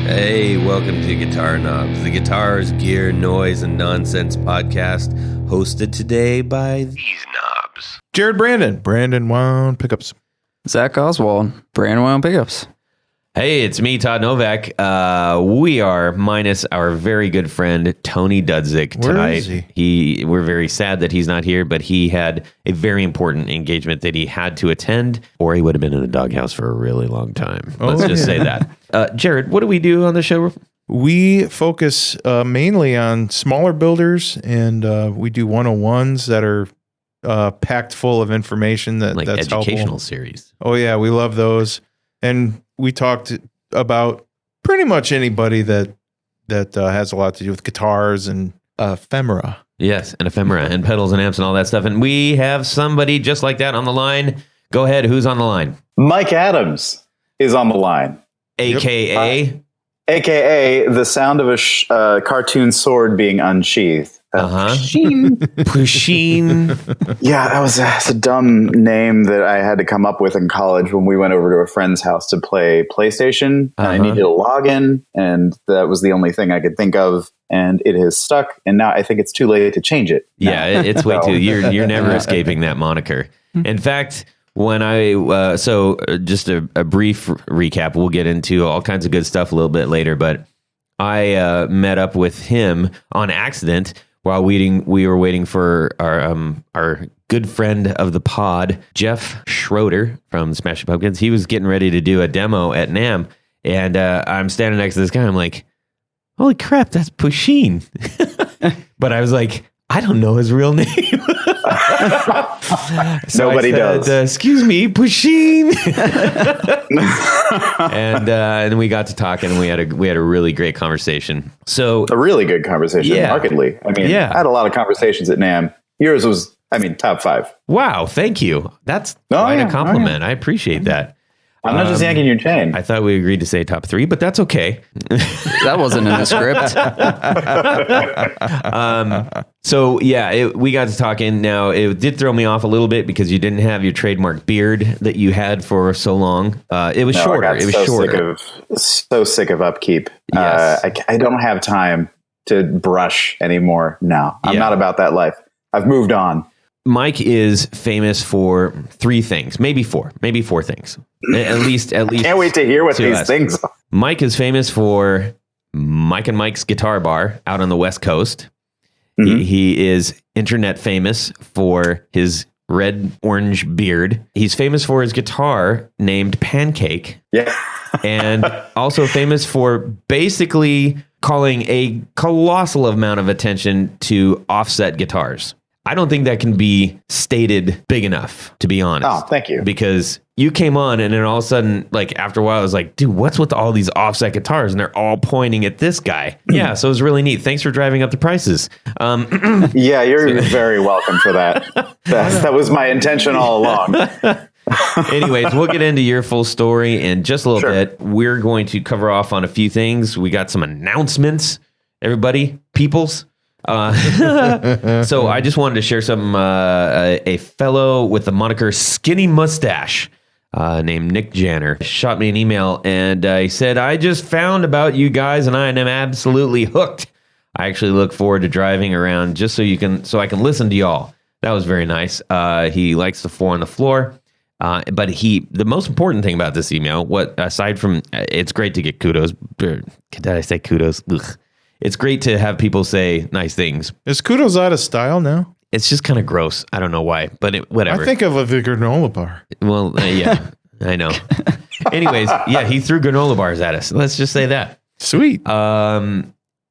Hey, welcome to Guitar Knobs, the guitars, gear, noise, and nonsense podcast, hosted today by these knobs. Jared Brandon wound pickups. Zach Oswald, Brandon wound pickups. Hey, it's me, Todd Novak. We are minus our very good friend, Tony Dudzik, tonight. Where is he? We're very sad that he's not here, but he had a very important engagement that he had to attend, or he would have been in the doghouse for a really long time. Let's just say that. Jared, what do we do on the show? We focus mainly on smaller builders, and we do 101s that are packed full of information that's educational helpful. Series. Oh, yeah, we love those. And we talked about pretty much anybody that has a lot to do with guitars and ephemera. Yes, and ephemera and pedals and amps and all that stuff. And we have somebody just like that on the line. Go ahead. Who's on the line? Mike Adams is on the line. AKA? AKA the sound of a cartoon sword being unsheathed. Puisheen. Yeah, that's a dumb name that I had to come up with in college when we went over to a friend's house to play PlayStation. And I needed a login, and that was the only thing I could think of. And it has stuck, and now I think it's too late to change it. Yeah, it's way too. You're never escaping that moniker. In fact, when just a brief recap, we'll get into all kinds of good stuff a little bit later, but I met up with him on accident while we were waiting for our good friend of the pod, Jeff Schroeder from Smashing Pumpkins. He was getting ready to do a demo at NAMM, and I'm standing next to this guy. I'm like, holy crap, that's Puisheen. But I was like, I don't know his real name. So Nobody does. Excuse me, Puisheen. and we got to talking, and we had a really great conversation. So a really good conversation, yeah. markedly. I mean, Yeah. I had a lot of conversations at NAMM. Yours was, top 5. Wow, thank you. That's quite a compliment. I appreciate that. I'm not just yanking your chain. I thought we agreed to say top 3, but that's okay. That wasn't in the script. So yeah, we got to talking. Now it did throw me off a little bit because you didn't have your trademark beard that you had for so long. It was shorter. It was shorter. So sick of upkeep. Yes. I don't have time to brush anymore now. I'm not about that life. I've moved on. Mike is famous for 3 things, maybe 4 things. At least. Can't wait to hear what these things are. Mike is famous for Mike and Mike's Guitar Bar out on the West Coast. Mm-hmm. He is internet famous for his red-orange beard. He's famous for his guitar named Pancake. Yeah. And also famous for basically calling a colossal amount of attention to offset guitars. I don't think that can be stated big enough, to be honest. Oh, thank you. Because you came on, and then all of a sudden, like after a while, I was like, dude, what's with all these offset guitars? And they're all pointing at this guy. Yeah, so it was really neat. Thanks for driving up the prices. Yeah, you're very welcome for that. That was my intention all along. Anyways, we'll get into your full story in just a little bit. We're going to cover off on a few things. We got some announcements, everybody, peoples. So I just wanted to share something. A fellow with the moniker Skinny Mustache named Nick Janner shot me an email, and he said, I just found about you guys and I am absolutely hooked. I actually look forward to driving around just so I can listen to y'all. That was very nice. He likes the 4 on the floor. But the most important thing about this email, aside from it's great to get kudos. Did I say kudos? Ugh. It's great to have people say nice things. Is kudos out of style now? It's just kind of gross. I don't know why, but whatever. I think of a granola bar. Well, yeah, I know. Anyways, yeah, he threw granola bars at us. Let's just say that. Sweet.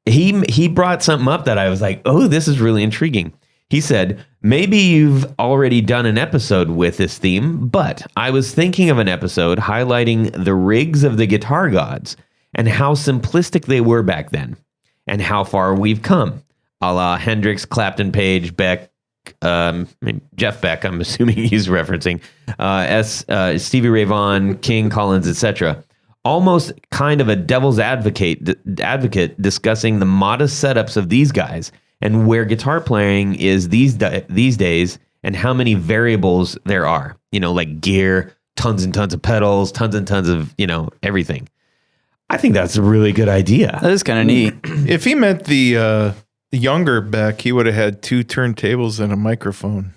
He brought something up that I was like, oh, this is really intriguing. He said, maybe you've already done an episode with this theme, but I was thinking of an episode highlighting the rigs of the guitar gods and how simplistic they were back then. And how far we've come, a la Hendrix, Clapton, Page, Beck, Jeff Beck, I'm assuming he's referencing, Stevie Ray Vaughan, King, Collins, etc. Almost kind of a devil's advocate discussing the modest setups of these guys and where guitar playing is these days and how many variables there are. Like gear, tons and tons of pedals, tons and tons of, everything. I think that's a really good idea. That is kind of neat. If he meant the younger Beck, he would have had 2 turntables and a microphone.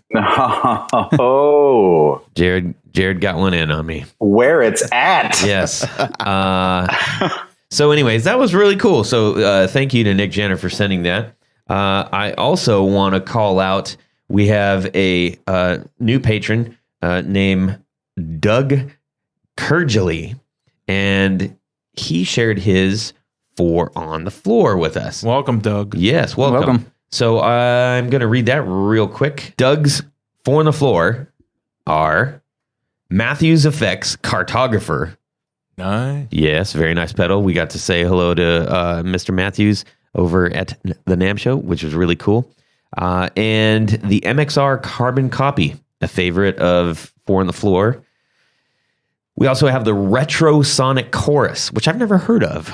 Oh, Jared got one in on me. where it's at. Yes. So anyways, that was really cool. So thank you to Nick Jenner for sending that. I also want to call out, we have a new patron named Doug Kurgely, and he shared his 4 on the floor with us. Welcome, Doug. Yes, welcome. So I'm going to read that real quick. Doug's 4 on the floor are Matthews Effects Cartographer. Nice. Yes, very nice pedal. We got to say hello to Mr. Matthews over at the NAMM show, which was really cool. And the MXR Carbon Copy, a favorite of 4 on the floor. We also have the Retro Sonic Chorus, which I've never heard of.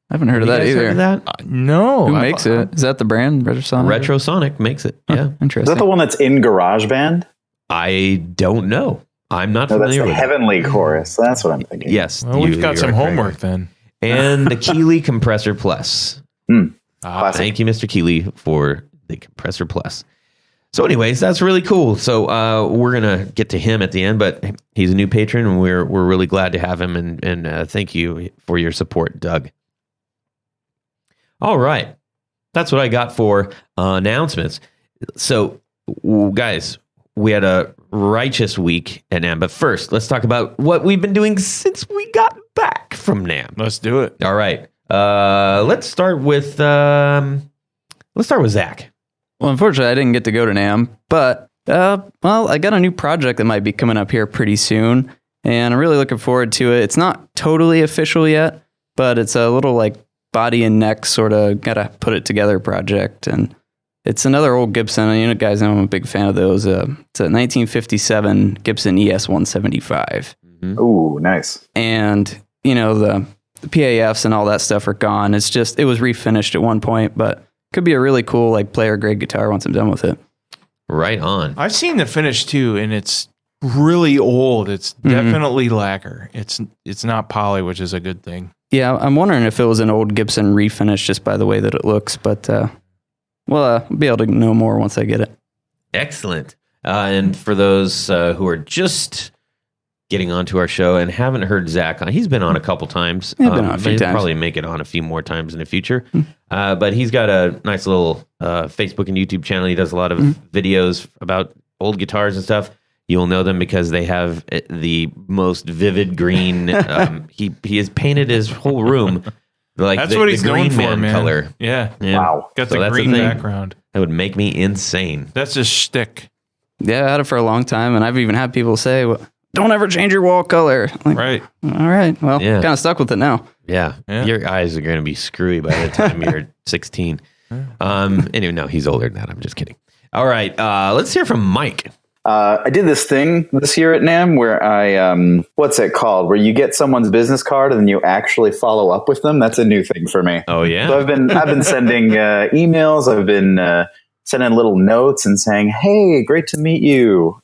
I haven't heard of You that guys either. heard of that? No. Who makes it? Is that the brand? Retrosonic? Retro Sonic makes it. Yeah. Is Interesting. that the one that's in GarageBand? I don't know. I'm not No, that's familiar the with it. Heavenly Chorus. That's what I'm thinking. Yes. Well, we've got you some are correct. homework then. And the Keeley Compressor Plus. Classic. Thank you, Mr. Keeley, for the Compressor Plus. So anyways, that's really cool. So we're going to get to him at the end, but he's a new patron, and we're really glad to have him, and thank you for your support, Doug. All right. That's what I got for announcements. So, guys, we had a righteous week at NAMM, but first, let's talk about what we've been doing since we got back from NAMM. Let's do it. All right. Let's start with Zach. Well, unfortunately, I didn't get to go to NAMM, but I got a new project that might be coming up here pretty soon, and I'm really looking forward to it. It's not totally official yet, but it's a little like body and neck sort of gotta put it together project, and it's another old Gibson. You know, guys know I'm a big fan of those. It's a 1957 Gibson ES 175. Ooh, nice. And you know the PAFs and all that stuff are gone. It was refinished at one point, but could be a really cool like player grade guitar once I'm done with it. Right on. I've seen the finish too, and it's really old. It's definitely lacquer. It's not poly, which is a good thing. Yeah, I'm wondering if it was an old Gibson refinish just by the way that it looks, but I'll be able to know more once I get it. Excellent. And for those who are just getting onto our show and haven't heard Zach on, he's been on a couple times. Yeah, been on a few he'll times. probably make it on a few more times in the future. But he's got a nice little Facebook and YouTube channel. He does a lot of videos about old guitars and stuff. You'll know them because they have the most vivid green. He has painted his whole room like That's what he's the known Green for, Man man. color. Yeah. Wow. Got So the that's green the thing. background. That would make me insane. That's his shtick. Yeah, I had it for a long time, and I've even had people say, well, don't ever change your wall color. I'm like, Right. all right, well, Yeah. kind of stuck with it now. Yeah. Yeah. Your eyes are going to be screwy by the time you're 16. Anyway, no, he's older than that. I'm just kidding. All right. Let's hear from Mike. I did this thing this year at NAMM where I, what's it called? Where you get someone's business card and then you actually follow up with them. That's a new thing for me. Oh, yeah. So I've been sending emails. I've been sending little notes and saying, "Hey, great to meet you,"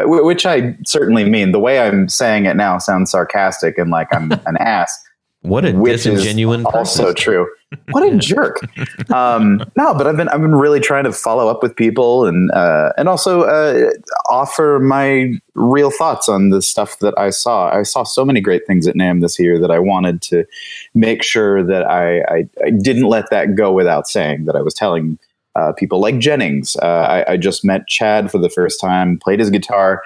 which I certainly mean. The way I'm saying it now sounds sarcastic and like I'm an ass. What a Which is disingenuine also person. true. What a jerk! No, but I've been really trying to follow up with people and also offer my real thoughts on the stuff that I saw. I saw so many great things at NAMM this year that I wanted to make sure that I didn't let that go without saying. That I was telling people like Jennings. I just met Chad for the first time, played his guitar,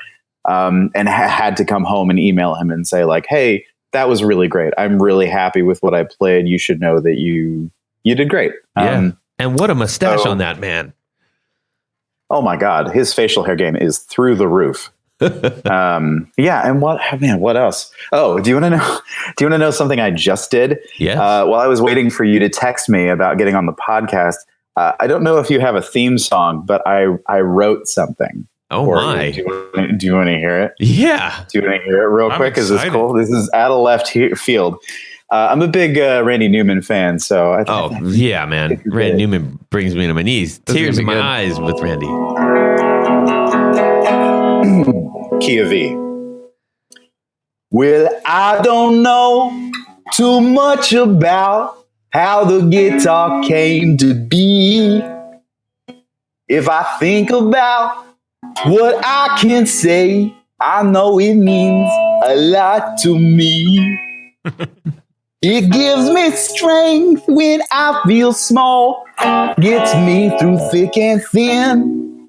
and had to come home and email him and say like, "Hey, that was really great. I'm really happy with what I played. You should know that you did great." Yeah. And what a mustache so- on that man. Oh my God, his facial hair game is through the roof. Yeah, and what else? Oh, do you want to know? Do you want to know something I just did? Yes. While I was waiting for you to text me about getting on the podcast, I don't know if you have a theme song, but I wrote something. Oh, for my. you. Do you want to hear it? Yeah. Do you want to hear it real I'm quick? Is this excited. cool? This is out of left field. I'm a big Randy Newman fan, so I Oh, yeah, man. Randy Newman brings me to my knees. This is Tears in gonna my be good. eyes with Randy. Key of V. Well, I don't know too much about how the guitar came to be. If I think about what I can say, I know it means a lot to me. It gives me strength when I feel small, gets me through thick and thin.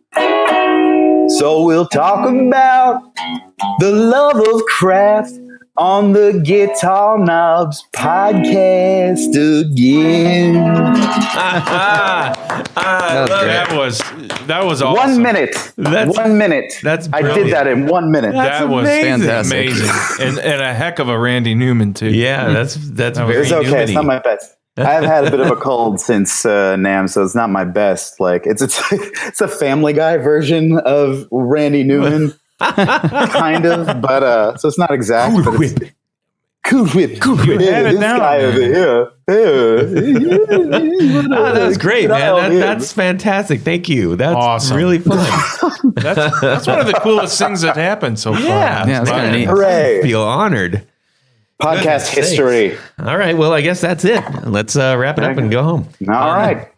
So we'll talk about the love of craft on the Guitar Knobs podcast again. That was awesome. 1 minute. 1 minute. That's I did that in 1 minute. That was fantastic. amazing. and a heck of a Randy Newman too. Yeah, that's very It's okay. Newman-y. It's not my best. I've had a bit of a cold since NAMM, so it's not my best. Like it's a Family Guy version of Randy Newman, kind of, but so it's not exact. Cool but it's, Cool whip. You had it This down, guy man. over here. Oh, that's great, man. That's fantastic. Thank you. That's Awesome. really fun. That's one of the coolest things that happened so far. Yeah. Yeah, it's kind of neat. I Hooray. feel honored. Podcast Goodness history. All right. Well, I guess that's it. Let's wrap it up and go home. All right.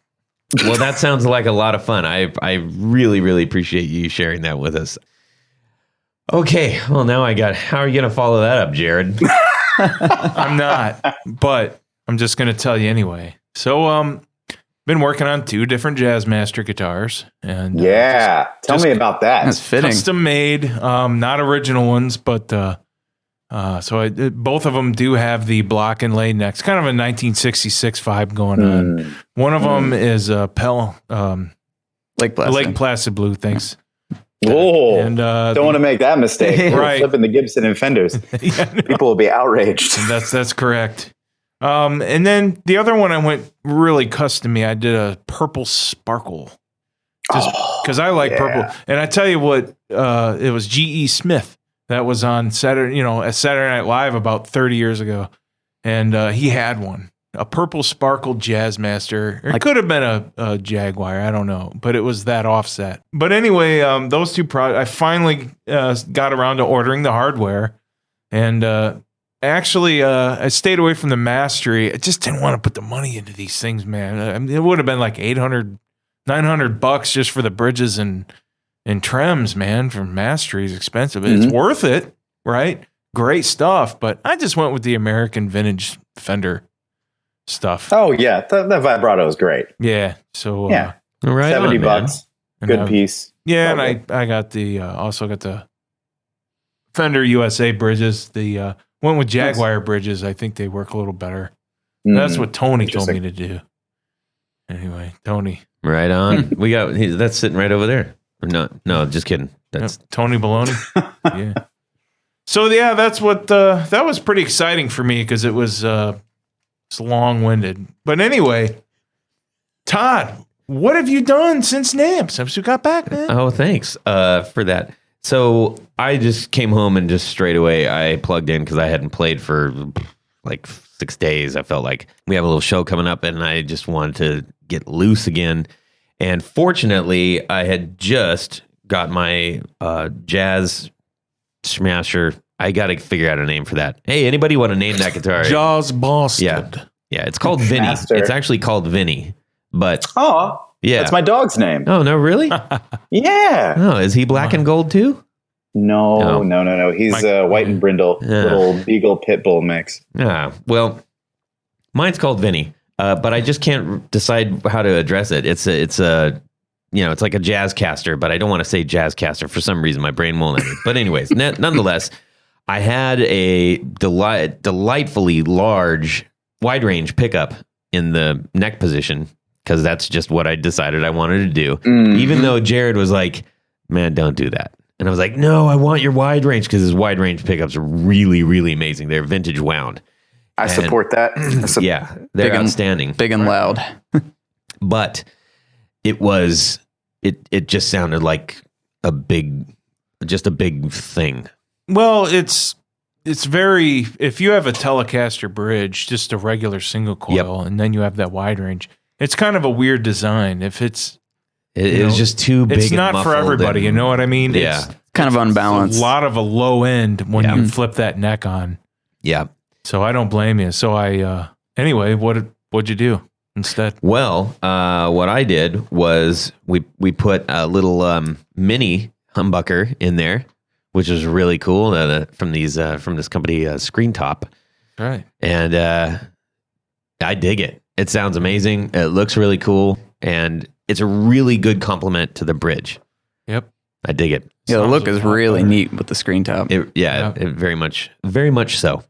Well, that sounds like a lot of fun. I really, really appreciate you sharing that with us. Okay. Well, now how are you going to follow that up, Jared? I'm not, but I'm just going to tell you anyway. So, been working on 2 different Jazzmaster guitars, and Yeah. Tell me about that. That's fitting. custom made, not original ones, but both of them do have the block and lay necks, kind of a 1966 vibe going on. One of them is a Lake Placid. Lake Placid blue, thanks. Whoa. And Don't want to make that mistake. Right. Flipping the Gibson and fenders. yeah, no, People will be outraged. that's correct. And then the other one I went really custom me. I did a purple sparkle. Just because I like purple. And I tell you what, it was G.E. Smith that was on Saturday Night Live about 30 years ago. And he had one. A purple sparkle Jazzmaster. It could have been a Jaguar. I don't know. But it was that offset. But anyway, those 2 I finally got around to ordering the hardware. And actually, I stayed away from the mastery. I just didn't want to put the money into these things, man. I mean, it would have been like $800, $900 just for the bridges and trims, man. From mastery is expensive. It's worth it, right? Great stuff. But I just went with the American vintage Fender stuff. Oh, yeah. The vibrato is great. Yeah. So Yeah. Right on, man. $70. Good piece. Yeah, Okay. and I got the also got the Fender USA bridges. The went with Jaguar bridges. I think they work a little better. That's what Tony told me to do. Anyway, Tony. Right on. We got that's sitting right over there. Or no, just kidding. That's Tony Baloney. Yeah. So yeah, that's what that was pretty exciting for me because it was it's long-winded. But anyway, Todd, what have you done since NAMM? Since you got back, man? Oh, thanks for that. So I just came home and just straight away I plugged in because I hadn't played for like 6 days. I felt like we have a little show coming up and I just wanted to get loose again. And fortunately, I had just got my Jazz Smasher. I got to figure out a name for that. Hey, anybody want to name that guitar? Jaws Boston. Yeah, it's called Vinny. Master. It's actually called Vinny. But Oh, yeah. that's my dog's name. Oh, no, really? Yeah. Oh, is he black and gold too? No. He's white and brindle, Yeah. little beagle pit bull mix. Ah, well, mine's called Vinny, but I just can't decide how to address it. It's a it's like a jazz caster, but I don't want to say jazz caster for some reason. My brain won't let me. But anyways, nonetheless, I had a delightfully large wide range pickup in the neck position because that's just what I decided I wanted to do. Even though Jared was like, "Man, don't do that." And I was like, no, I want your wide range because his wide range pickups are really, really amazing. They're vintage wound. I support that. Yeah, they're outstanding. Big and loud. But it just sounded like a big thing. Well, it's very, if you have a Telecaster bridge, just a regular single coil, and then you have that wide range, it's kind of a weird design. If it was just too big. It's and not for muffled everybody. and- You know what I mean? Yeah. It's Kind of a unbalanced. lot of a low end when you flip that neck on. Yeah. So I don't blame you. So anyway, what'd you do instead? Well, what I did was we put a little mini humbucker in there, which is really cool from this company Screen Top. Right. And I dig it. It sounds amazing. It looks really cool, and it's a really good complement to the bridge. Yep. I dig it. Yeah, the look is really neat with the screen top. It very much so.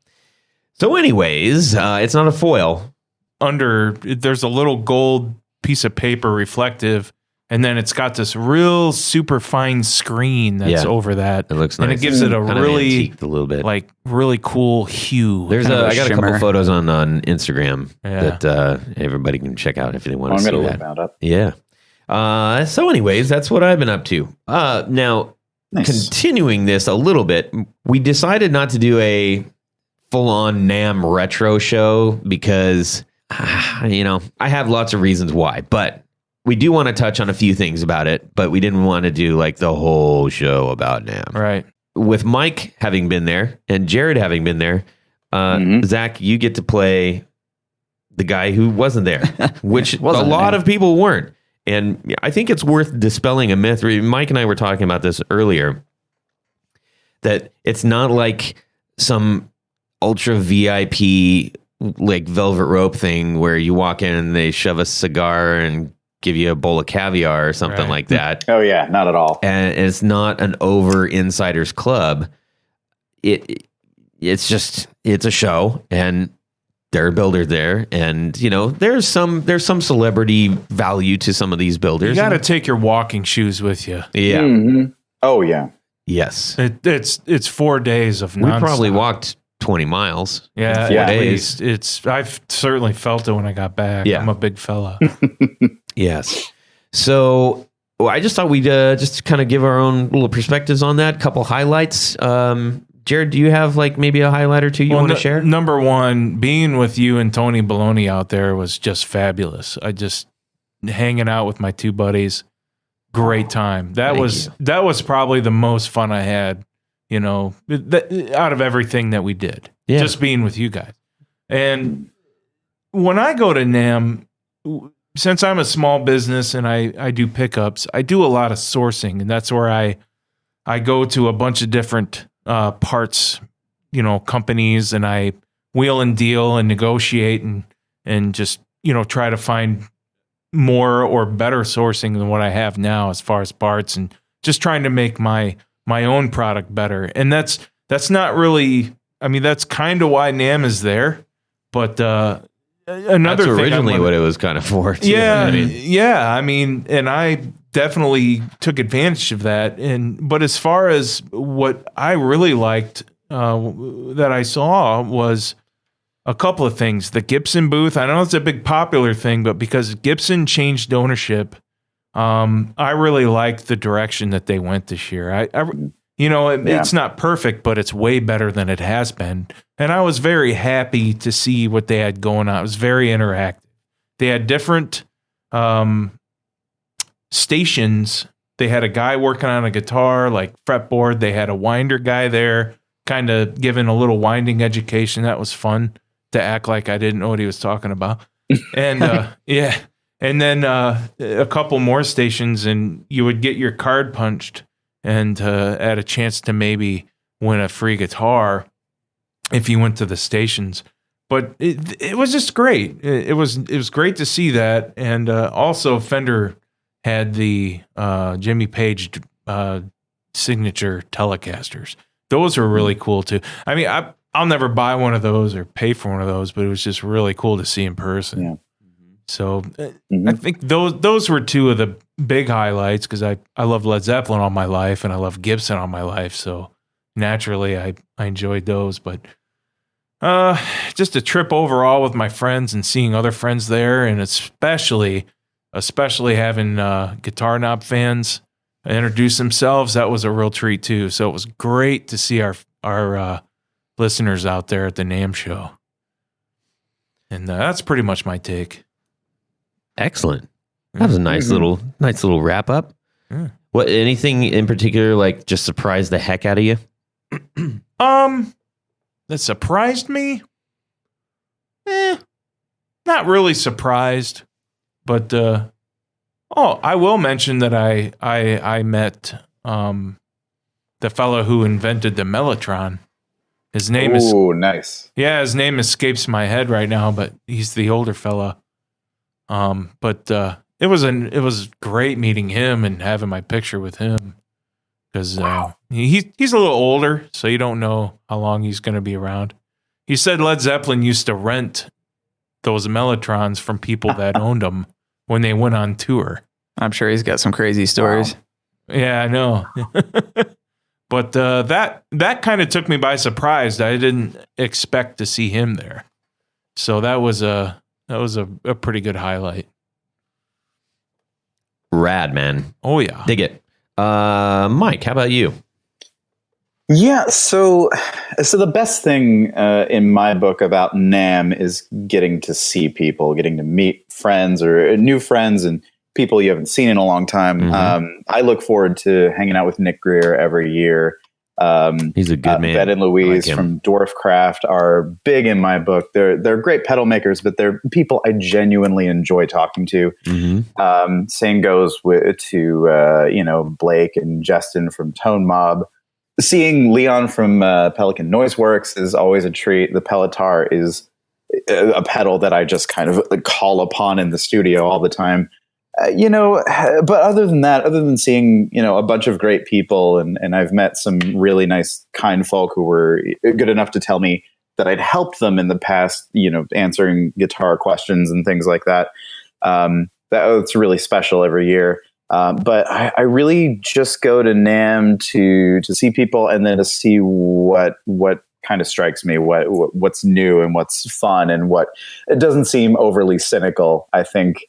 So anyways, it's not a foil. There's a little gold piece of paper reflective, and then it's got this real super fine screen that's over that. It looks nice. And it gives it a kind really a little bit. like really cool hue. I got a couple photos on Instagram Yeah. that everybody can check out if they want to I'm see going to that. look that up. Yeah. So anyways, that's what I've been up to. Now, continuing this a little bit, we decided not to do a full-on NAMM retro show because, I have lots of reasons why, but we do want to touch on a few things about it, but we didn't want to do like the whole show about NAMM. Right. With Mike having been there and Jared having been there, Zach, you get to play the guy who wasn't there, which a lot of people weren't. And I think it's worth dispelling a myth. Mike and I were talking about this earlier, that it's not like some ultra VIP like velvet rope thing where you walk in and they shove a cigar and give you a bowl of caviar or something like that. Oh yeah, not at all. And it's not an over insiders club. It's a show, and there are builders there, and there's some celebrity value to some of these builders. You got to take your walking shoes with you. Yeah. Mm-hmm. Oh yeah. Yes. It's 4 days of we nonstop. probably walked 20 miles. Yeah, in 4 at days. least. I've certainly felt it when I got back. Yeah. I'm a big fella. Yes. So I just thought we'd just kind of give our own little perspectives on that. Couple highlights. Jared, do you have like maybe a highlight or two you want to share? Number one, being with you and Tony Baloney out there was just fabulous. Hanging out with my two buddies, great time. That was probably the most fun I had, out of everything that we did. Yeah. Just being with you guys. And when I go to NAMM, since I'm a small business and I do pickups, I do a lot of sourcing, and that's where I go to a bunch of different parts, companies, and I wheel and deal and negotiate and just, try to find more or better sourcing than what I have now as far as parts, and just trying to make my own product better. And that's not really, that's kind of why NAMM is there, but another That's thing originally what it was kind of for. Too. And I definitely took advantage of that. But as far as what I really liked that I saw was a couple of things. The Gibson booth, I know it's a big popular thing, but because Gibson changed ownership, I really liked the direction that they went this year. It's not perfect, but it's way better than it has been. And I was very happy to see what they had going on. It was very interactive. They had different stations. They had a guy working on a guitar, like fretboard. They had a winder guy there, kind of giving a little winding education. That was fun to act like I didn't know what he was talking about. And and then a couple more stations, and you would get your card punched and had a chance to maybe win a free guitar if you went to the stations. But it was just great. It was great to see that. And also Fender had the Jimmy Page signature Telecasters. Those were really cool too. I'll never buy one of those or pay for one of those, but it was just really cool to see in person. Yeah. So I think those were two of the big highlights, because I love Led Zeppelin all my life and I love Gibson all my life. So naturally I enjoyed those. But just a trip overall with my friends and seeing other friends there, and especially having Guitar Knob fans introduce themselves, that was a real treat too. So it was great to see our listeners out there at the NAMM show. And that's pretty much my take. Excellent. That was a nice little wrap up. Yeah. What, anything in particular like just surprised the heck out of you? That surprised me? not really surprised, but I will mention that I met the fellow who invented the Mellotron. His name is nice. Yeah, his name escapes my head right now, but he's the older fella. But it was great meeting him and having my picture with him because he's a little older, so you don't know how long he's going to be around. He said Led Zeppelin used to rent those Mellotrons from people that owned them when they went on tour. I'm sure he's got some crazy stories. Wow. Yeah, I know. But that kind of took me by surprise. I didn't expect to see him there, so that was a pretty good highlight. Rad, man. Oh yeah, dig it. Mike, how about you? Yeah, so the best thing in my book about NAMM is getting to see people, getting to meet friends or new friends and people you haven't seen in a long time. Mm-hmm. I look forward to hanging out with Nick Greer every year. He's a good man. Ben and Louise from Dwarfcraft are big in my book. They're great pedal makers, but they're people I genuinely enjoy talking to. Mm-hmm. Same goes to Blake and Justin from Tone Mob. Seeing Leon from Pelican Noise Works is always a treat. The Pelotar is a pedal that I just kind of call upon in the studio all the time. But other than that, other than seeing, a bunch of great people and I've met some really nice, kind folk who were good enough to tell me that I'd helped them in the past, answering guitar questions and things like that. That's really special every year. But I really just go to NAMM to see people and then to see what kind of strikes me, what's new and what's fun and what it doesn't seem overly cynical. I think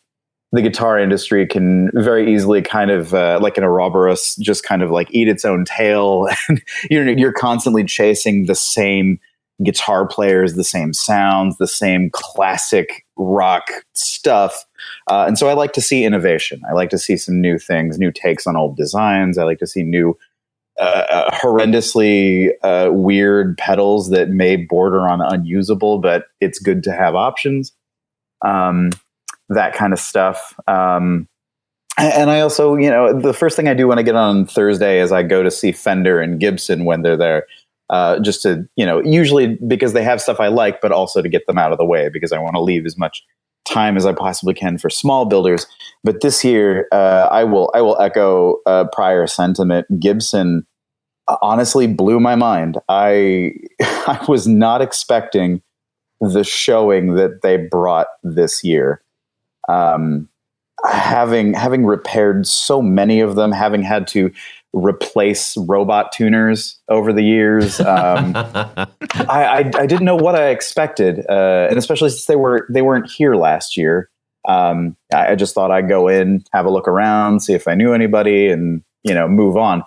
the guitar industry can very easily kind of like an Ouroboros just kind of like eat its own tail. And you're constantly chasing the same guitar players, the same sounds, the same classic rock stuff. And so I like to see innovation. I like to see some new things, new takes on old designs. I like to see new horrendously weird pedals that may border on unusable, but it's good to have options. That kind of stuff. And I also, the first thing I do when I get on Thursday is I go to see Fender and Gibson when they're there, just to, usually because they have stuff I like, but also to get them out of the way because I want to leave as much time as I possibly can for small builders. But this year, I will echo prior sentiment. Gibson honestly blew my mind. I was not expecting the showing that they brought this year. Having repaired so many of them, having had to replace robot tuners over the years, I didn't know what I expected, and especially since they weren't here last year. I just thought I'd go in, have a look around, see if I knew anybody, and move on.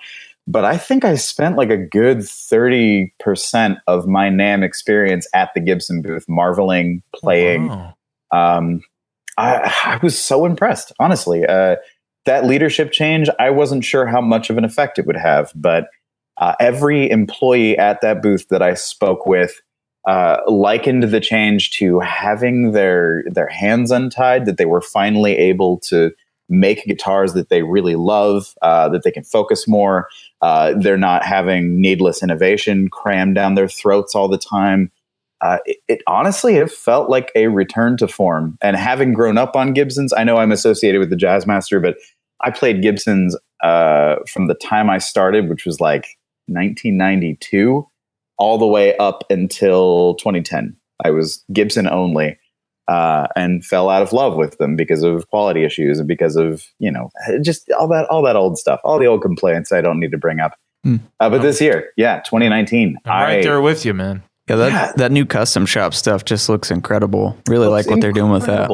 But I think I spent like a good 30% of my NAMM experience at the Gibson booth, marveling, playing. Wow. I was so impressed, honestly. That leadership change, I wasn't sure how much of an effect it would have, but every employee at that booth that I spoke with likened the change to having their hands untied, that they were finally able to make guitars that they really love, that they can focus more. They're not having needless innovation crammed down their throats all the time. It honestly, it felt like a return to form. And having grown up on Gibsons, I know I'm associated with the Jazzmaster, but I played Gibsons from the time I started, which was like 1992, all the way up until 2010. I was Gibson only, and fell out of love with them because of quality issues and because of, just all that old stuff, all the old complaints I don't need to bring up. But this year, 2019. I'm right there with you, man. Yeah, that new custom shop stuff just looks incredible. Really like what they're doing with that.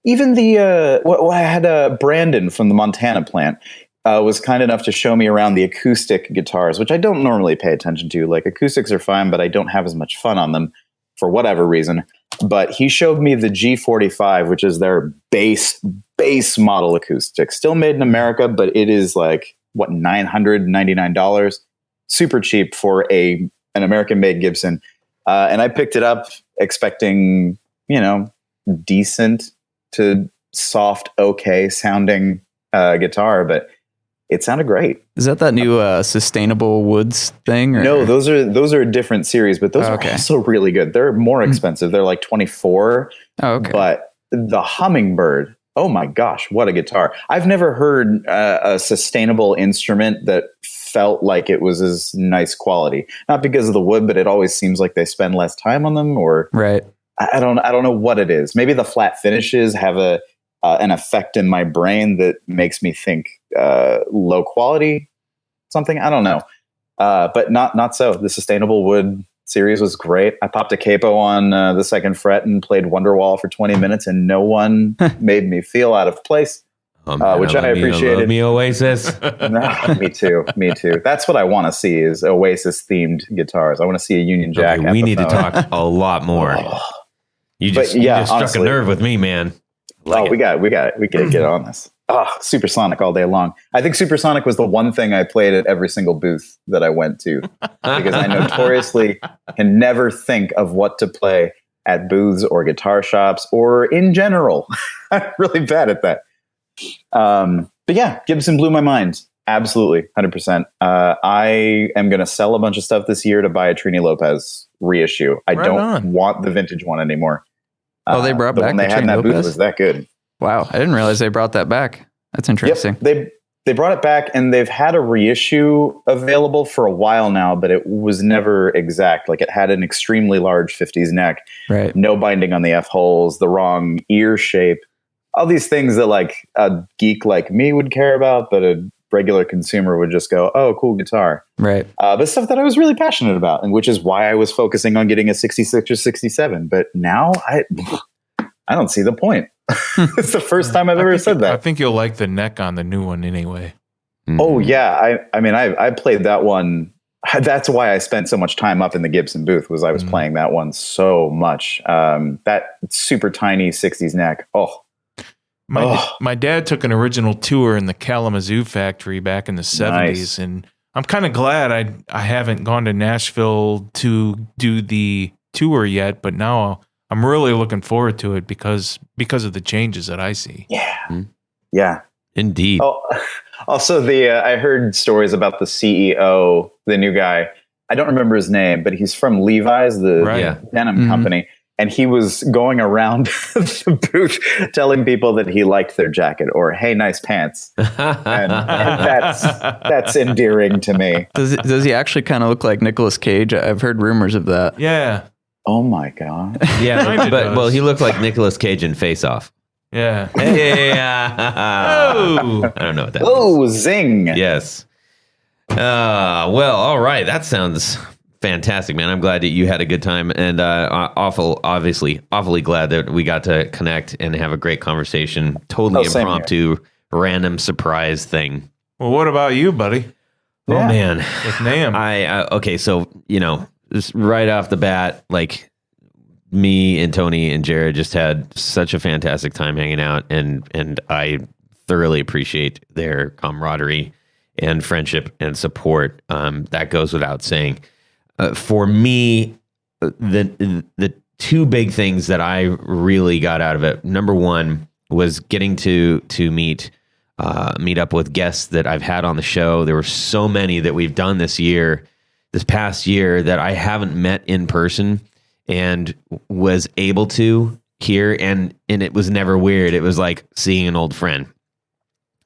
Even I had Brandon from the Montana plant was kind enough to show me around the acoustic guitars, which I don't normally pay attention to. Like, acoustics are fine, but I don't have as much fun on them for whatever reason. But he showed me the G45, which is their base model acoustic, still made in America, but it is like $999, super cheap for an American-made Gibson. And I picked it up expecting, decent to soft, okay sounding guitar, but it sounded great. Is that new sustainable woods thing? Or? No, those are a different series, but those are also really good. They're more expensive. They're like $24. Oh, okay. But the Hummingbird, oh my gosh, what a guitar. I've never heard a sustainable instrument that felt like it was as nice quality. Not because of the wood, but it always seems like they spend less time on them, or right. I don't know what it is. Maybe the flat finishes have an effect in my brain that makes me think low quality something. I don't know. But not so. The sustainable wood series was great. I popped a capo on the second fret and played Wonderwall for 20 minutes, and no one made me feel out of place, which I appreciated. Me Oasis. No, me too. That's what I want to see is Oasis themed guitars. I want to see a Union Jack. Okay, we need to talk a lot more. You just struck honestly, a nerve with me, man. We got it. We can get on this. Supersonic all day long. I think Supersonic was the one thing I played at every single booth that I went to, because I notoriously can never think of what to play at booths or guitar shops or in general. I'm really bad at that. But yeah, Gibson blew my mind. Absolutely. 100%. I am going to sell a bunch of stuff this year to buy a Trini Lopez reissue. I don't want the vintage one anymore. They brought back the one they had in that booth was that good. Wow, I didn't realize they brought that back. That's interesting. Yep, they brought it back, and they've had a reissue available for a while now, but it was never exact. Like, it had an extremely large 50s neck, right? No binding on the F holes, the wrong ear shape, all these things that like a geek like me would care about, but a regular consumer would just go, "Oh, cool guitar," right? But stuff that I was really passionate about, and which is why I was focusing on getting a 66 or 67. But now I don't see the point. It's the first time I've ever said that. I think you'll like the neck on the new one anyway. Oh yeah, I mean I played that one. That's why I spent so much time up in the Gibson booth, was I was playing that one so much. That super tiny 60s neck. My dad took an original tour in the Kalamazoo factory back in the 70s, and I'm kind of glad I haven't gone to Nashville to do the tour yet, but now I'm really looking forward to it because of the changes that I see. Yeah. Yeah. Indeed. Also, I heard stories about the CEO, the new guy. I don't remember his name, but he's from Levi's, the denim company. And he was going around the booth telling people that he liked their jacket, or, "Hey, nice pants." And that's endearing to me. Does he actually kind of look like Nicolas Cage? I've heard rumors of that. Yeah. Oh my God. Yeah, but he looked like Nicolas Cage in Face Off. Yeah. I don't know what that means. Oh, zing. Yes. Well, all right. That sounds fantastic, man. I'm glad that you had a good time, and awfully glad that we got to connect and have a great conversation. Totally impromptu, random surprise thing. Well, what about you, buddy? Oh man, with NAMM. Okay, so just right off the bat, like, me and Tony and Jared just had such a fantastic time hanging out, and I thoroughly appreciate their camaraderie and friendship and support. That goes without saying. For me, the two big things that I really got out of it, number one was getting to meet up with guests that I've had on the show. There were so many that we've done this past year, that I haven't met in person and was able to hear, and it was never weird. It was like seeing an old friend.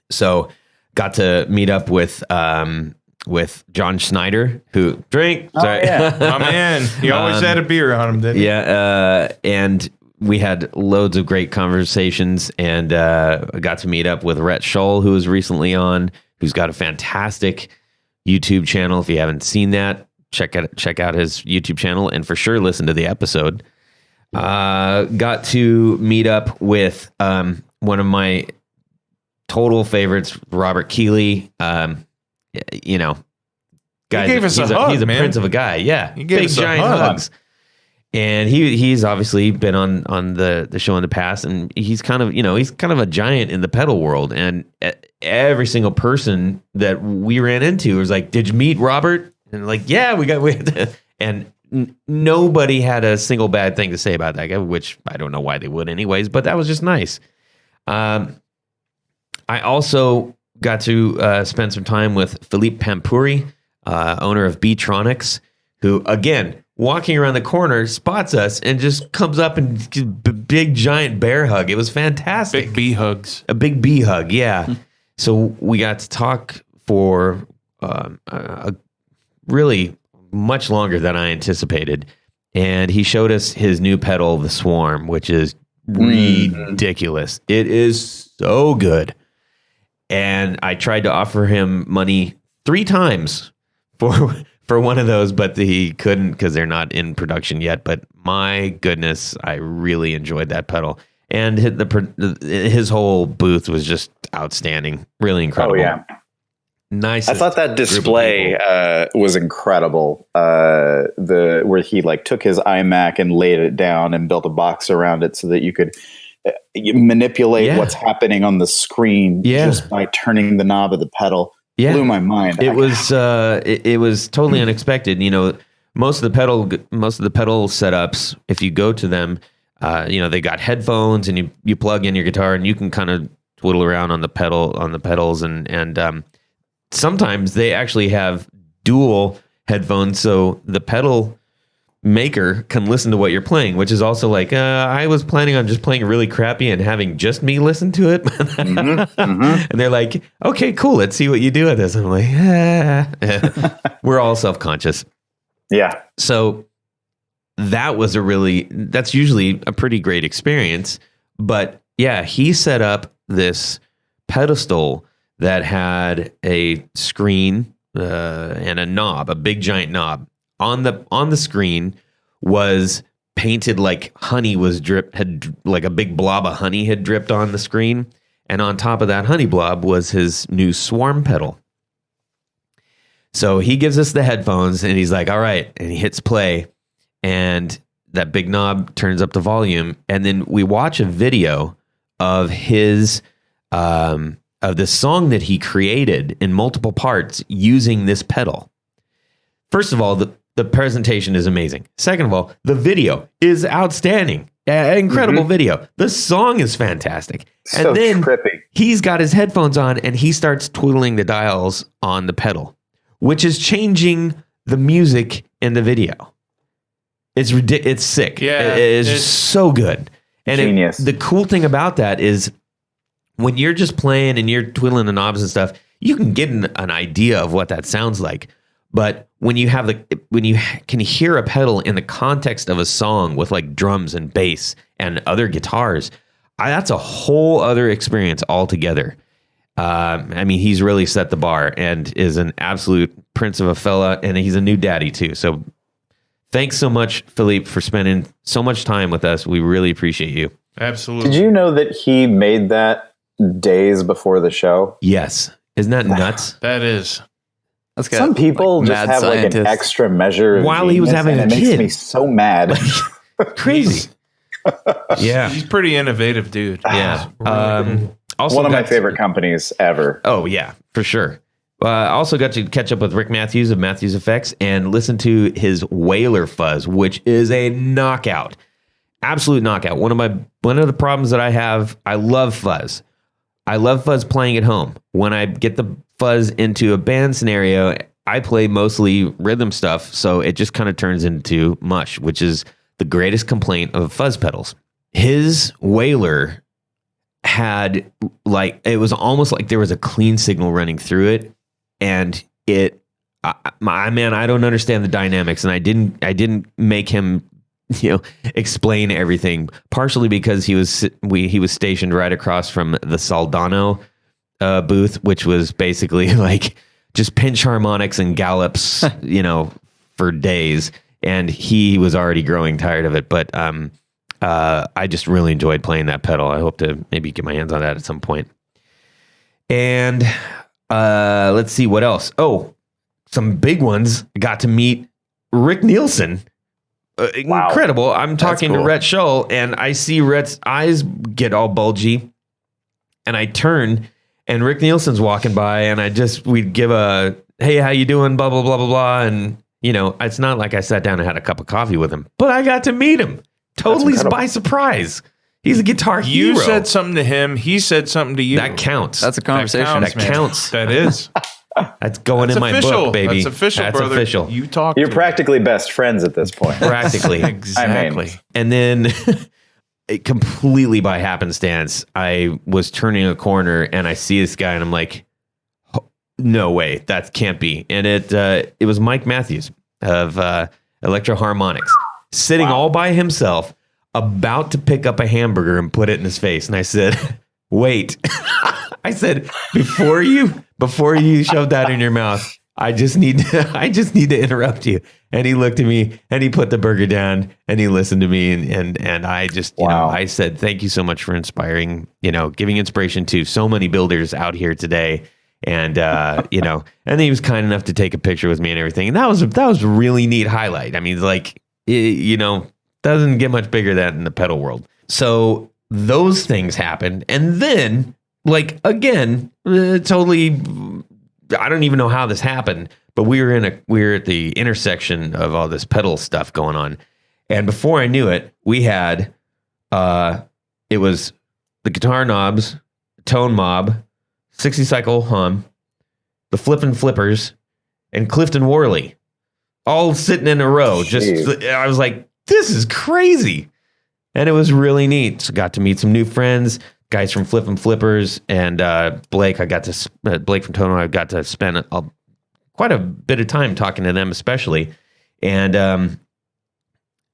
So got to meet up with John Schneider, who my man, he always had a beer on him, didn't he? Yeah, and we had loads of great conversations, and got to meet up with Rhett Scholl, who was recently on, who's got a fantastic YouTube channel. If you haven't seen that, check out his YouTube channel, and for sure listen to the episode. Got to meet up with one of my total favorites, Robert Keeley. Guys, he gave us a hug, he's a man. Prince of a guy. Yeah, he gave big us giant hugs. And he's obviously been on the show in the past, and he's kind of a giant in the pedal world. And every single person that we ran into was like, "Did you meet Robert?" And like, "Yeah, we." And nobody had a single bad thing to say about that guy, which I don't know why they would anyways, but that was just nice. I also got to spend some time with Philippe Pampuri, owner of Beatronics, who, again, walking around the corner, spots us and just comes up and gives a big, giant bear hug. It was fantastic. Big bee hugs. A big bee hug, yeah. So we got to talk for a really much longer than I anticipated. And he showed us his new pedal, the Swarm, which is ridiculous. It is so good. And I tried to offer him money 3 times for one of those, but he couldn't because they're not in production yet. But my goodness, I really enjoyed that pedal. And his whole booth was just outstanding. Really incredible. Oh, yeah. Nice. I thought that display was incredible. Where he like took his iMac and laid it down and built a box around it so that you could manipulate what's happening on the screen just by turning the knob of the pedal. Yeah. Blew my mind. It was totally unexpected. You know, most of the pedal setups, if you go to them, they got headphones and you plug in your guitar and you can kind of twiddle around on the pedals and sometimes they actually have dual headphones, so the pedal maker can listen to what you're playing, which is also like, I was planning on just playing really crappy and having just me listen to it. And they're like, okay, cool, let's see what you do with this. I'm like, we're all self-conscious. Yeah. So that's usually a pretty great experience. But yeah, he set up this pedestal that had a screen and a knob, a big giant knob. On the screen was painted like honey was like a big blob of honey had dripped on the screen. And on top of that honey blob was his new Swarm pedal. So he gives us the headphones and he's like, all right. And he hits play and that big knob turns up the volume. And then we watch a video of his, of this song that he created in multiple parts using this pedal. First of all, the presentation is amazing. Second of all, the video is outstanding. Incredible video. The song is fantastic. So and then trippy. He's got his headphones on and he starts twiddling the dials on the pedal, which is changing the music in the video. It's ridiculous. It's sick. Yeah, it's so good. And genius. The cool thing about that is when you're just playing and you're twiddling the knobs and stuff, you can get an idea of what that sounds like. But when you can hear a pedal in the context of a song with like drums and bass and other guitars, that's a whole other experience altogether. I mean, he's really set the bar and is an absolute prince of a fella, and he's a new daddy too. So thanks so much, Philippe, for spending so much time with us. We really appreciate you. Absolutely. Did you know that he made that days before the show? Yes. Isn't that nuts? That is. That's got, Some people like, just mad have like an scientists. extra measure of While he was genius, having and a it makes kid. me so mad. Crazy. Yeah. He's a pretty innovative dude. Yeah. Really cool. Also One of my got- favorite companies ever. Oh, yeah, for sure. I also got to catch up with Rick Matthews of Matthews Effects and listen to his Whaler fuzz, which is a knockout. Absolute knockout. One of the problems that I have, I love fuzz. I love fuzz playing at home. When I get the fuzz into a band scenario, I play mostly rhythm stuff, so it just kind of turns into mush, which is the greatest complaint of fuzz pedals. His Whaler had like, it was almost like there was a clean signal running through it, and I don't understand the dynamics, and I didn't make him explain everything, partially because he was stationed right across from the Soldano booth, which was basically like just pinch harmonics and gallops, for days. And he was already growing tired of it. But I just really enjoyed playing that pedal. I hope to maybe get my hands on that at some point. And let's see what else. Oh, some big ones. Got to meet Rick Nielsen. Wow. Incredible. I'm talking cool. to Rhett Shull, and I see Rhett's eyes get all bulgy. And I turn, and Rick Nielsen's walking by, and we'd give a, hey, how you doing, blah, blah, blah, blah, blah. And it's not like I sat down and had a cup of coffee with him, but I got to meet him totally by surprise. He's a guitar hero. You said something to him. He said something to you. That counts. That's a conversation. That counts. That is. That's going in my book, baby. That's official, brother. Official. You're practically best friends at this point. Practically. Exactly. And then it completely by happenstance, I was turning a corner and I see this guy and I'm like, no way, that can't be. And it was Mike Matthews of Electro Harmonics sitting all by himself, about to pick up a hamburger and put it in his face. And I said, wait. I said, before you shove that in your mouth, I just need to interrupt you. And he looked at me and he put the burger down and he listened to me and I just, I said, thank you so much for inspiring, giving inspiration to so many builders out here today. And, and he was kind enough to take a picture with me and everything. And that was a really neat highlight. I mean, doesn't get much bigger than in the pedal world. So those things happened. And then again, totally, I don't even know how this happened, but we were at the intersection of all this pedal stuff going on. And before I knew it, we had, it was the Guitar Knobs, Tone Mob, 60 Cycle Hum, the Flippin' Flippers, and Clifton Worley all sitting in a row. I was like, this is crazy. And it was really neat. So got to meet some new friends, guys from Flippin' Flippers, and Blake. Blake from Tono. I got to spend quite a bit of time talking to them, especially. And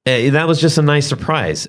that was just a nice surprise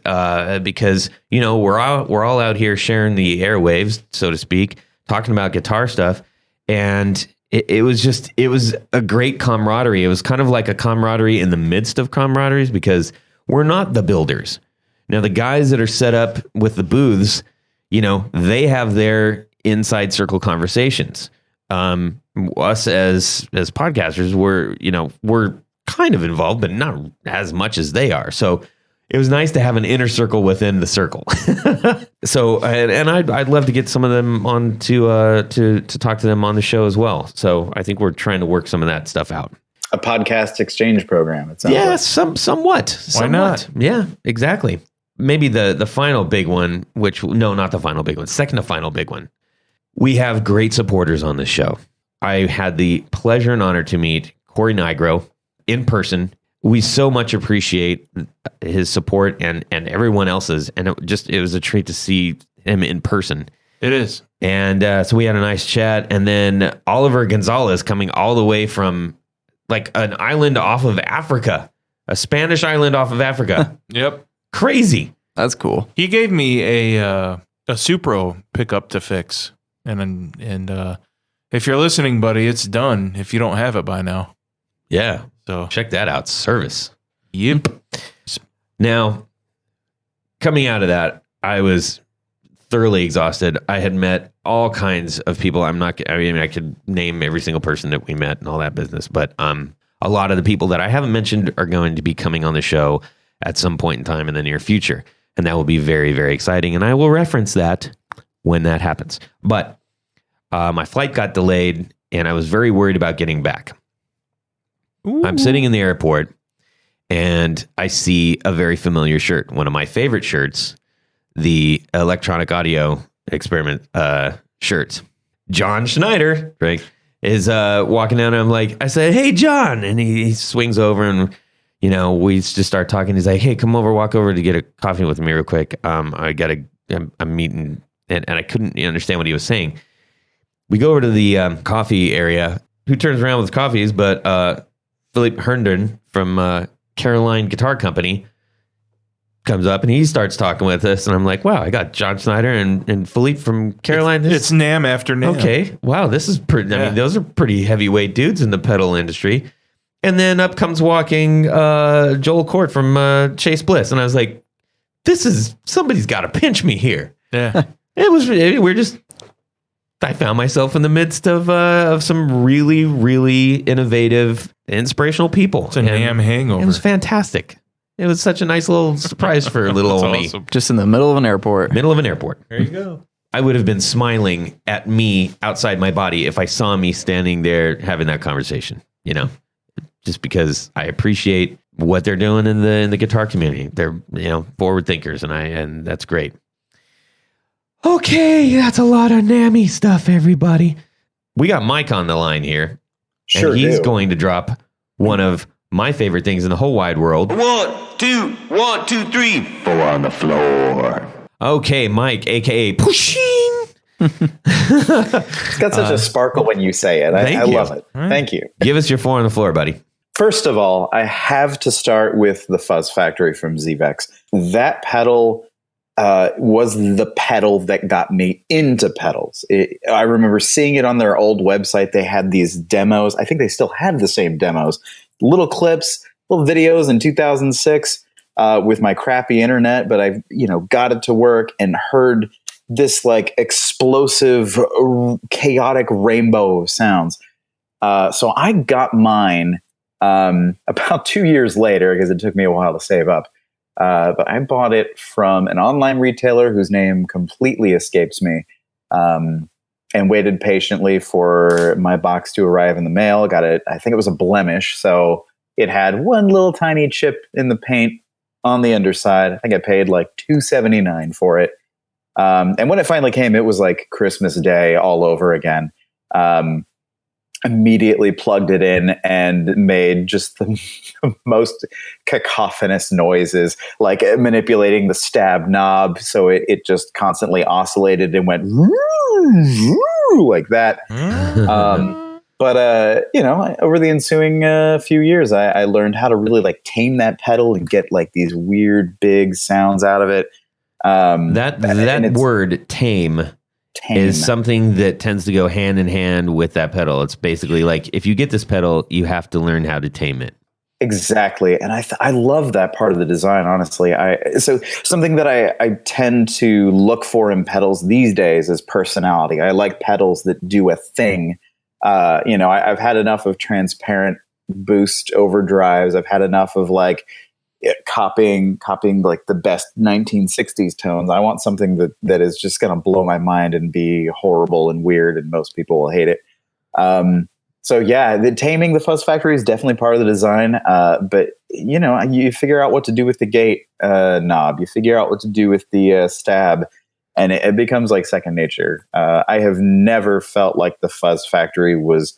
because we're all out here sharing the airwaves, so to speak, talking about guitar stuff, and it was a great camaraderie. It was kind of like a camaraderie in the midst of camaraderies because we're not the builders. Now the guys that are set up with the booths, they have their inside circle conversations. Us as podcasters, we're kind of involved, but not as much as they are. So it was nice to have an inner circle within the circle. So, and I'd love to get some of them on to talk to them on the show as well. So I think we're trying to work some of that stuff out. A podcast exchange program. It sounds like. Somewhat. Why not? Yeah, exactly. Maybe the final big one, not the final big one, second to final big one. We have great supporters on this show. I had the pleasure and honor to meet Corey Nigro in person. We so much appreciate his support and everyone else's. And it was a treat to see him in person. It is. And so we had a nice chat. And then Oliver Gonzalez coming all the way from an island off of Africa, a Spanish island off of Africa. Yep. Crazy. That's cool. He gave me a Supro pickup to fix. And if you're listening, buddy, it's done if you don't have it by now. Yeah. So check that out. Service. Yep. Now, coming out of that, I was thoroughly exhausted. I had met all kinds of people. I could name every single person that we met and all that business, but a lot of the people that I haven't mentioned are going to be coming on the show at some point in time in the near future. And that will be very, very exciting. And I will reference that when that happens. But my flight got delayed and I was very worried about getting back. Ooh. I'm sitting in the airport and I see a very familiar shirt. One of my favorite shirts, the Electronic Audio Experiment shirts. John Schneider, right, is walking down and I said, hey, John. And he swings over and, we just start talking. He's like, hey, come over, walk over to get a coffee with me real quick. I'm meeting and I couldn't understand what he was saying. We go over to the coffee area. Who turns around with coffees? But Philippe Herndon from Caroline Guitar Company comes up and he starts talking with us. And I'm like, wow, I got John Schneider and Philippe from Caroline. It's NAMM after NAMM. Okay. Wow, this is pretty. I mean, those are pretty heavyweight dudes in the pedal industry. And then up comes walking Joel Court from Chase Bliss. And I was like, somebody's got to pinch me here. Yeah. I found myself in the midst of some really, really innovative, inspirational people. It's a NAMM hangover. It was fantastic. It was such a nice little surprise for little old me. Awesome. Just in the middle of an airport. Middle of an airport. There you go. I would have been smiling at me outside my body if I saw me standing there having that conversation. just because I appreciate what they're doing in the guitar community. They're forward thinkers, and that's great. Okay, that's a lot of NAMI stuff, everybody. We got Mike on the line here. Sure and he's do. going to drop one of my favorite things in the whole wide world. 1, 2, 1, 2, 3. 4 on the floor. Okay, Mike, a.k.a. Puisheen. It's got such a sparkle when you say it. I you. love it. Thank you. Give us your 4 on the floor, buddy. First of all, I have to start with the Fuzz Factory from Zvex. That pedal was the pedal that got me into pedals. I remember seeing it on their old website. They had these demos. I think they still have the same demos. Little clips, little videos in 2006 with my crappy internet. But I got it to work and heard this like explosive, chaotic rainbow of sounds. So I got mine about 2 years later because it took me a while to save up. But I bought it from an online retailer whose name completely escapes me, and waited patiently for my box to arrive in the mail. Got it. I think it was a blemish. So it had one little tiny chip in the paint on the underside. I think I paid like $2.79 for it. And when it finally came, it was like Christmas Day all over again. Immediately plugged it in and made just the most cacophonous noises, like manipulating the stab knob. So it just constantly oscillated and went like that. But over the ensuing few years, I learned how to really like tame that pedal and get like these weird big sounds out of it. That word tame is something that tends to go hand in hand with that pedal. It's basically like, if you get this pedal, you have to learn how to tame it. Exactly. And I love that part of the design, honestly. So something that I tend to look for in pedals these days is personality. I like pedals that do a thing. I've had enough of transparent boost overdrives. I've had enough of like copying like the best 1960s tones. I want something that is just going to blow my mind and be horrible and weird, and most people will hate it. So yeah, the taming the Fuzz Factory is definitely part of the design. But you figure out what to do with the gate knob. You figure out what to do with the stab, and it becomes like second nature. I have never felt like the Fuzz Factory was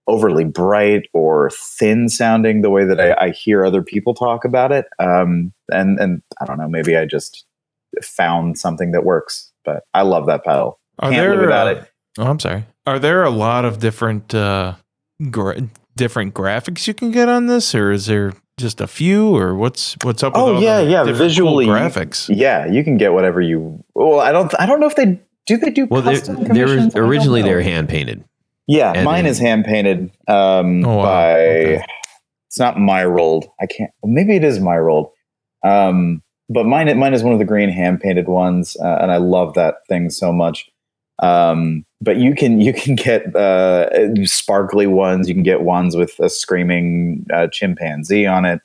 overly bright or thin sounding the way that I hear other people talk about it. And I don't know, maybe I just found something that works, but I love that pedal. Can't live without it. Oh, I'm sorry. Are there a lot of different graphics you can get on this, or is there just a few, or what's up with all the visually cool graphics? Yeah, you can get whatever you. Well, I don't know if they do. Well, originally they were hand painted. Yeah, and mine is hand painted by. Okay. It's not my rolled. I can't. Maybe it is my rolled. But mine is one of the green hand painted ones, and I love that thing so much. But you can get sparkly ones. You can get ones with a screaming chimpanzee on it.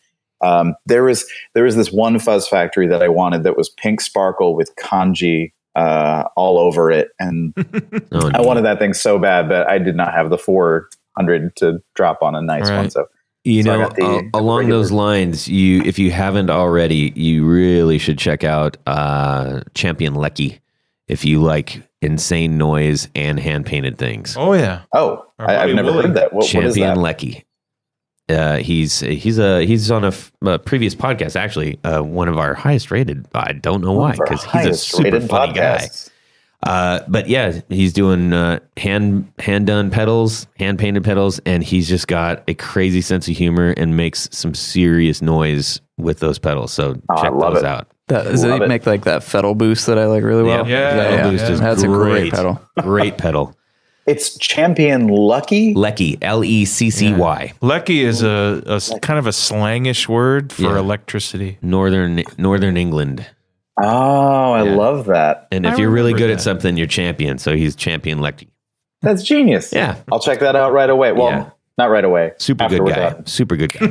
There was this one Fuzz Factory that I wanted that was pink sparkle with kanji all over it, and I wanted that thing so bad, but I did not have the 400 to drop on a nice one. So along those lines, if you haven't already, you really should check out Champion Lecky if you like insane noise and hand painted things. Oh yeah. I've never heard that. What is that? Champion Lecky. He's on a previous podcast, actually, one of our highest rated. I don't know why, because he's a super funny guy. But yeah, he's doing hand done pedals, hand painted pedals, and he's just got a crazy sense of humor and makes some serious noise with those pedals. So check those out. Does it make like that pedal boost that I like really well? Yeah. Boost is that's great. A great pedal. Great pedal. It's Champion Lecky? Leccy, Leccy. Lecky is a kind of a slangish word for electricity. Northern England. Oh, I love that. And if you're really good at something, you're champion. So he's Champion Lecky. That's genius. Yeah. I'll check that out right away. Well, not right away. Super good guy. Super good guy.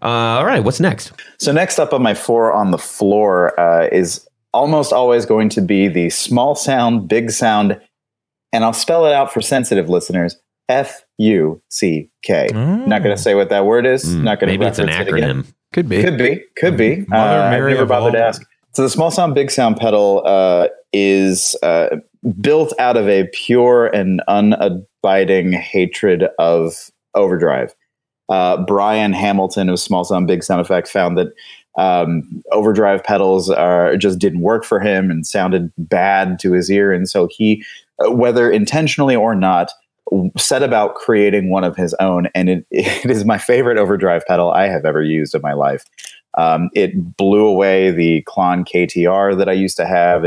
All right. What's next? So next up on my 4 on the floor is almost always going to be the small sound, big sound, and I'll spell it out for sensitive listeners, FX. Not going to say what that word is. Not going to maybe it's an reference it again. acronym. Could be. Could be. I've never bothered to ask. So the small sound, big sound pedal is built out of a pure and unabiding hatred of overdrive. Brian Hamilton of Small Sound, Big Sound Effect found that overdrive pedals just didn't work for him and sounded bad to his ear. And so he, whether intentionally or not, set about creating one of his own. And it is my favorite overdrive pedal I have ever used in my life. It blew away the Klon KTR that I used to have.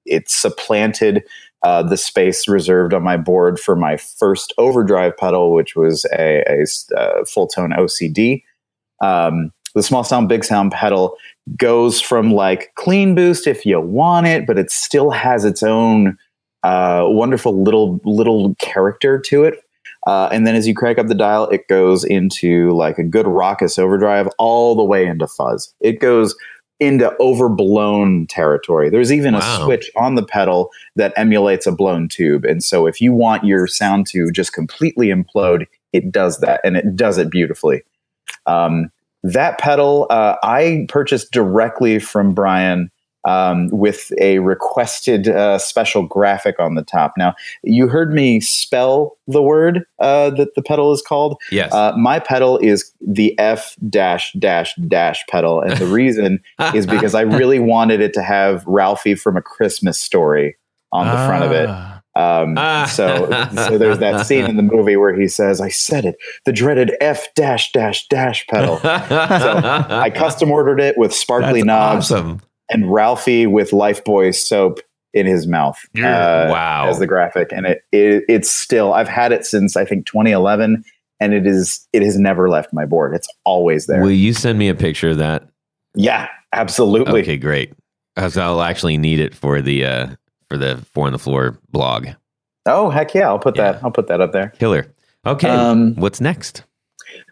It supplanted the space reserved on my board for my first overdrive pedal, which was a full tone OCD. The small sound, big sound pedal goes from like clean boost if you want it, but it still has its own wonderful little character to it. And then as you crank up the dial, it goes into like a good raucous overdrive all the way into fuzz. It goes into overblown territory. There's even a switch on the pedal that emulates a blown tube. And so if you want your sound to just completely implode, it does that, and it does it beautifully. That pedal I purchased directly from Brian with a requested special graphic on the top. Now, you heard me spell the word that the pedal is called. Yes. My pedal is the F -- pedal. And the reason is because I really wanted it to have Ralphie from A Christmas Story on the front of it. So there's that scene in the movie where he says, "I said it, the dreaded F -- pedal." So I custom ordered it with sparkly knobs. Awesome. And Ralphie with Lifebuoy soap in his mouth wow. as the graphic. And it's still, I've had it since I think 2011, and it has never left my board. It's always there. Will you send me a picture of that? Yeah, absolutely. Okay, great. Because I'll actually need it for the Four on the Floor blog. Oh, heck yeah. I'll put that up there. Killer. Okay. What's next?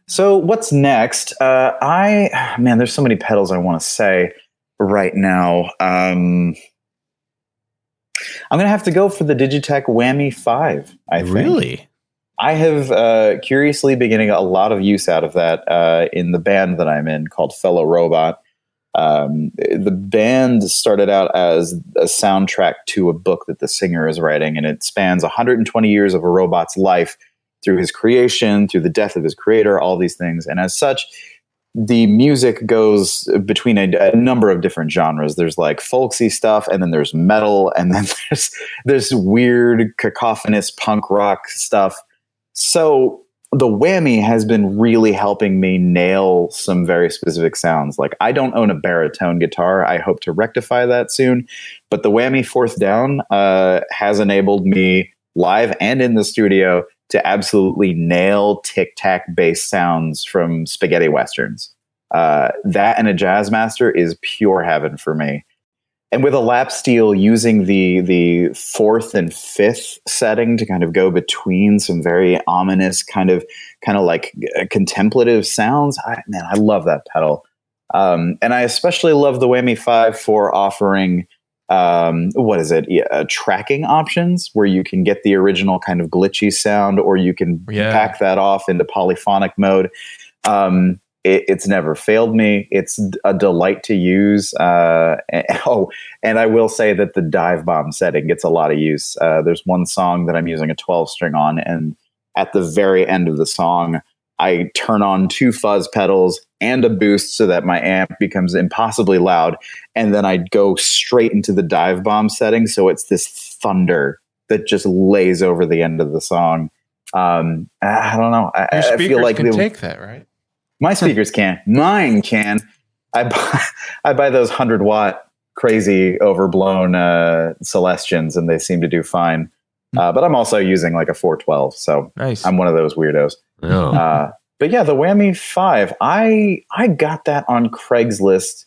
So what's next? There's so many pedals I want to say right now. I'm going to have to go for the Digitech Whammy 5, I think. Really? I have curiously been getting a lot of use out of that in the band that I'm in called Fellow Robot. The band started out as a soundtrack to a book that the singer is writing, and it spans 120 years of a robot's life through his creation, through the death of his creator, all these things. And as such, the music goes between a number of different genres. There's like folksy stuff, and then there's metal, and then there's weird cacophonous punk rock stuff. So the Whammy has been really helping me nail some very specific sounds. Like, I don't own a baritone guitar. I hope to rectify that soon. But the Whammy Fourth Down has enabled me live and in the studio to absolutely nail tic-tac bass sounds from spaghetti westerns. That and a Jazzmaster is pure heaven for me. And with a lap steel, using the fourth and fifth setting to kind of go between some very ominous kind of like contemplative sounds, I love that pedal. And I especially love the Whammy 5 for offering tracking options where you can get the original kind of glitchy sound, or you can back that off into polyphonic mode. It's never failed me. It's a delight to use. And I will say that the dive bomb setting gets a lot of use. There's one song that I'm using a 12 string on, and at the very end of the song, I turn on 2 fuzz pedals and a boost so that my amp becomes impossibly loud. And then I go straight into the dive bomb setting. So it's this thunder that just lays over the end of the song. I don't know. Your I feel like can take that, right? My speakers can. Mine can. I buy those 100-watt crazy overblown Celestians, and they seem to do fine. But I'm also using like a 412, so nice. I'm one of those weirdos. Oh. But yeah, the Whammy 5, I got that on Craigslist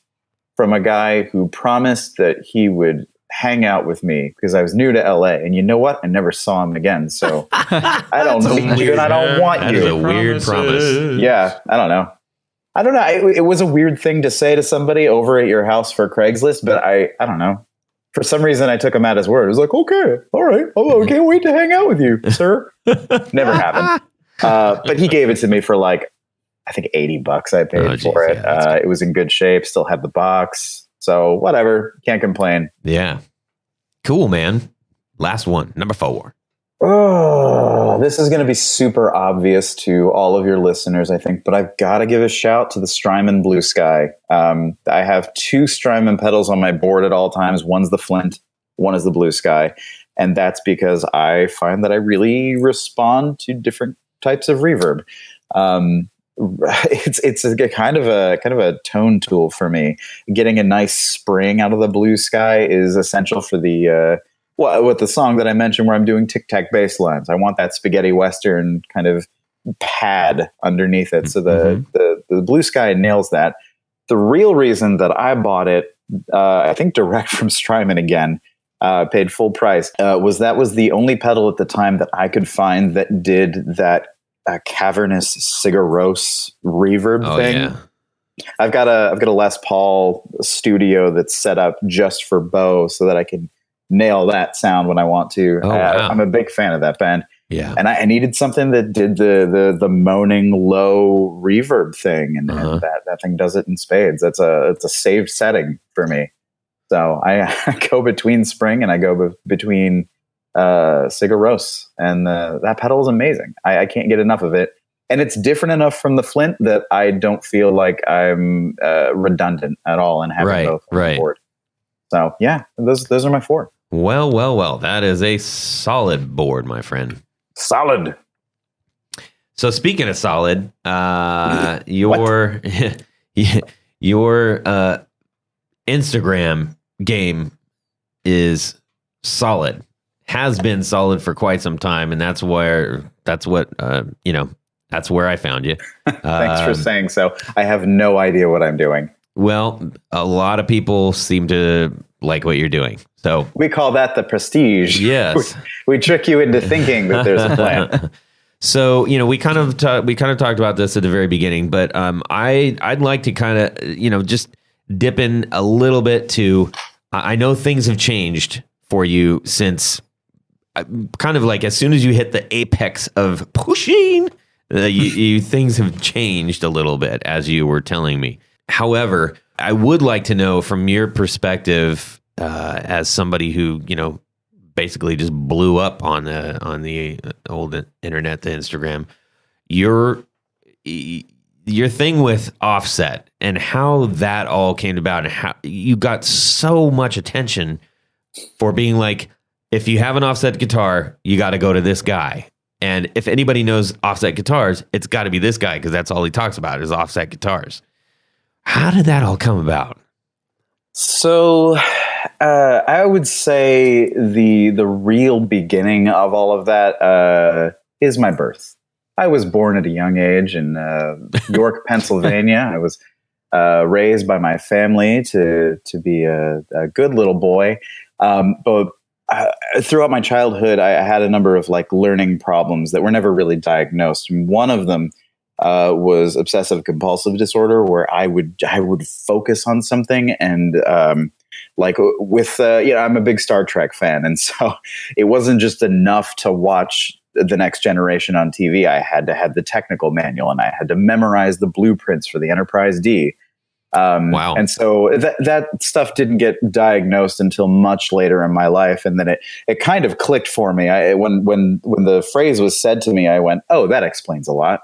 from a guy who promised that he would hang out with me because I was new to LA. And you know what? I never saw him again. So I don't need you and I don't want you. That is a weird promise. Yeah, I don't know. It was a weird thing to say to somebody over at your house for Craigslist, but I don't know. For some reason, I took him at his word. I was like, okay, all right. Oh, I can't wait to hang out with you, sir. Never happened. But he gave it to me for like, I think $80 I paid for it. Yeah, it was in good shape. Still had the box. So whatever. Can't complain. Yeah. Cool, man. Last one, number 4. Oh, this is going to be super obvious to all of your listeners, I think, but I've got to give a shout to the Strymon Blue Sky. I have 2 Strymon pedals on my board at all times. One's the Flint, one is the Blue Sky. And that's because I find that I really respond to different types of reverb. It's a kind of a tone tool for me. Getting a nice spring out of the Blue Sky is essential for the with the song that I mentioned where I'm doing tic tac bass lines. I want that spaghetti western kind of pad underneath it. So the Blue Sky nails that. The real reason that I bought it, I think direct from Strymon again, paid full price, was the only pedal at the time that I could find that did that cavernous Sigaros reverb thing. Yeah. I've got a Les Paul studio that's set up just for bow so that I can nail that sound when I want to. Wow. I'm a big fan of that band. Yeah. And I needed something that did the moaning low reverb thing. And that thing does it in spades. It's a saved setting for me. So I go between Spring and I go between Sigaros, and that pedal is amazing. I can't get enough of it. And it's different enough from the Flint that I don't feel like I'm redundant at all in having both on the board. So yeah, those are my 4. Well. That is a solid board, my friend. Solid. So speaking of solid, your Instagram game is solid. Has been solid for quite some time, and that's where I found you. Thanks for saying so. I have no idea what I'm doing. Well, a lot of people seem to like what you're doing. So we call that the prestige. Yes. We trick you into thinking that there's a plan. So, we kind of talked about this at the very beginning, but I'd like to kind of, just dip in a little bit to, I know things have changed for you since kind of like as soon as you hit the apex of Puisheen, you things have changed a little bit, as you were telling me. However, I would like to know from your perspective, as somebody who, basically just blew up on the old internet, the Instagram, your thing with Offset and how that all came about, and how you got so much attention for being like, if you have an Offset guitar, you got to go to this guy. And if anybody knows Offset guitars, it's got to be this guy, because that's all he talks about is Offset guitars. How did that all come about? So I would say the real beginning of all of that is my birth. I was born at a young age in York, Pennsylvania. I was raised by my family to be a good little boy. But throughout my childhood, I had a number of learning problems that were never really diagnosed. And one of them was obsessive compulsive disorder, where I would focus on something and I'm a big Star Trek fan, and so it wasn't just enough to watch The Next Generation on TV. I had to have the technical manual, and I had to memorize the blueprints for the Enterprise D. Wow! And so that stuff didn't get diagnosed until much later in my life, and then it kind of clicked for me. When the phrase was said to me, I went, "Oh, that explains a lot."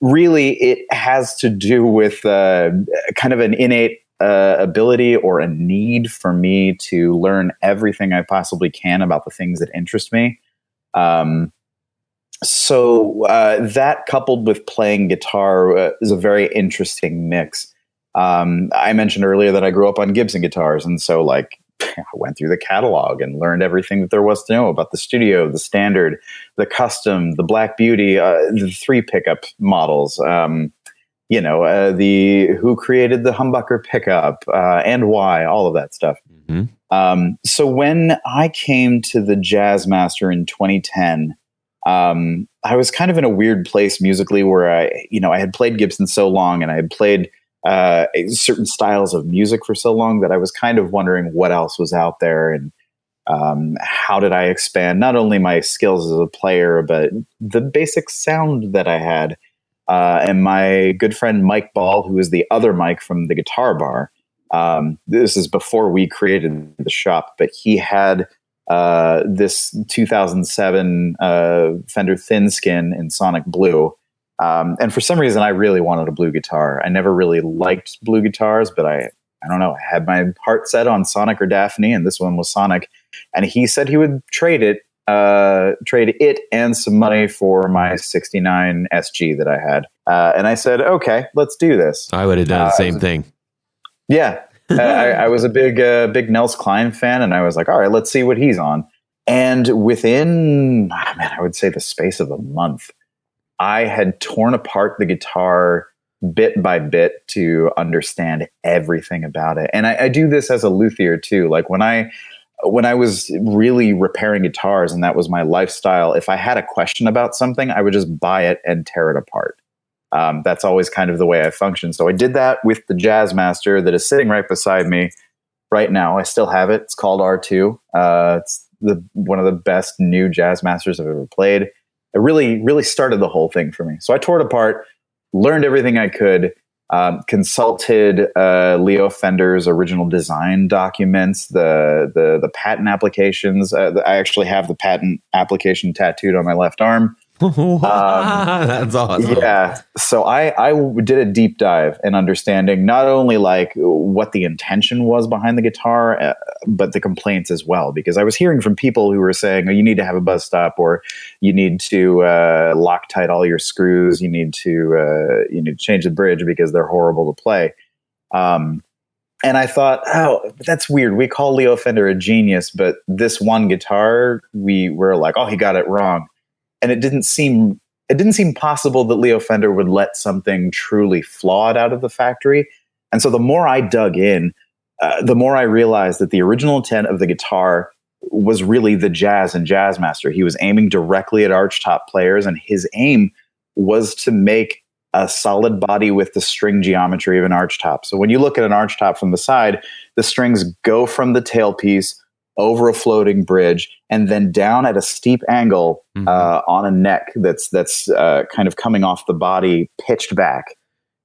Really, it has to do with kind of an innate ability or a need for me to learn everything I possibly can about the things that interest me. So that coupled with playing guitar is a very interesting mix. I mentioned earlier that I grew up on Gibson guitars, and so I went through the catalog and learned everything that there was to know about the studio, the standard, the custom, the Black Beauty, the 3 pickup models, who created the humbucker pickup and why, all of that stuff. Mm-hmm. So when I came to the Jazzmaster in 2010, I was kind of in a weird place musically where I had played Gibson so long, and I had played certain styles of music for so long that I was kind of wondering what else was out there, and how did I expand not only my skills as a player, but the basic sound that I had. And my good friend Mike Ball, who is the other Mike from the Guitar Bar, this is before we created the shop, but he had this 2007 Fender Thin Skin in Sonic Blue. And for some reason, I really wanted a blue guitar. I never really liked blue guitars, but I don't know, I had my heart set on Sonic or Daphne, and this one was Sonic. And he said he would trade it and some money for my 69 SG that I had. And I said, okay, let's do this. I would have done the same thing. Yeah. I was a big Nels Cline fan, and I was like, all right, let's see what he's on. And within, I would say the space of a month, I had torn apart the guitar bit by bit to understand everything about it. And I do this as a luthier too. Like when I was really repairing guitars and that was my lifestyle, if I had a question about something, I would just buy it and tear it apart. That's always kind of the way I function. So I did that with the Jazzmaster that is sitting right beside me right now. I still have it. It's called R2. It's one of the best new Jazzmasters I've ever played. It really, really started the whole thing for me. So I tore it apart, learned everything I could, consulted Leo Fender's original design documents, the patent applications. I actually have the patent application tattooed on my left arm. That's awesome. Yeah. So I did a deep dive in understanding not only like what the intention was behind the guitar, but the complaints as well, because I was hearing from people who were saying, oh, you need to have a buzz stop, or you need to Loctite all your screws. You need to change the bridge because they're horrible to play. And I thought, oh, that's weird. We call Leo Fender a genius, but this one guitar, we were like, oh, he got it wrong. And it didn't seem possible that Leo Fender would let something truly flawed out of the factory. And so the more I dug in, the more I realized that the original intent of the guitar was really the jazz and Jazzmaster. He was aiming directly at archtop players, and his aim was to make a solid body with the string geometry of an archtop. So when you look at an archtop from the side, the strings go from the tailpiece over a floating bridge and then down at a steep angle on a neck that's kind of coming off the body, pitched back.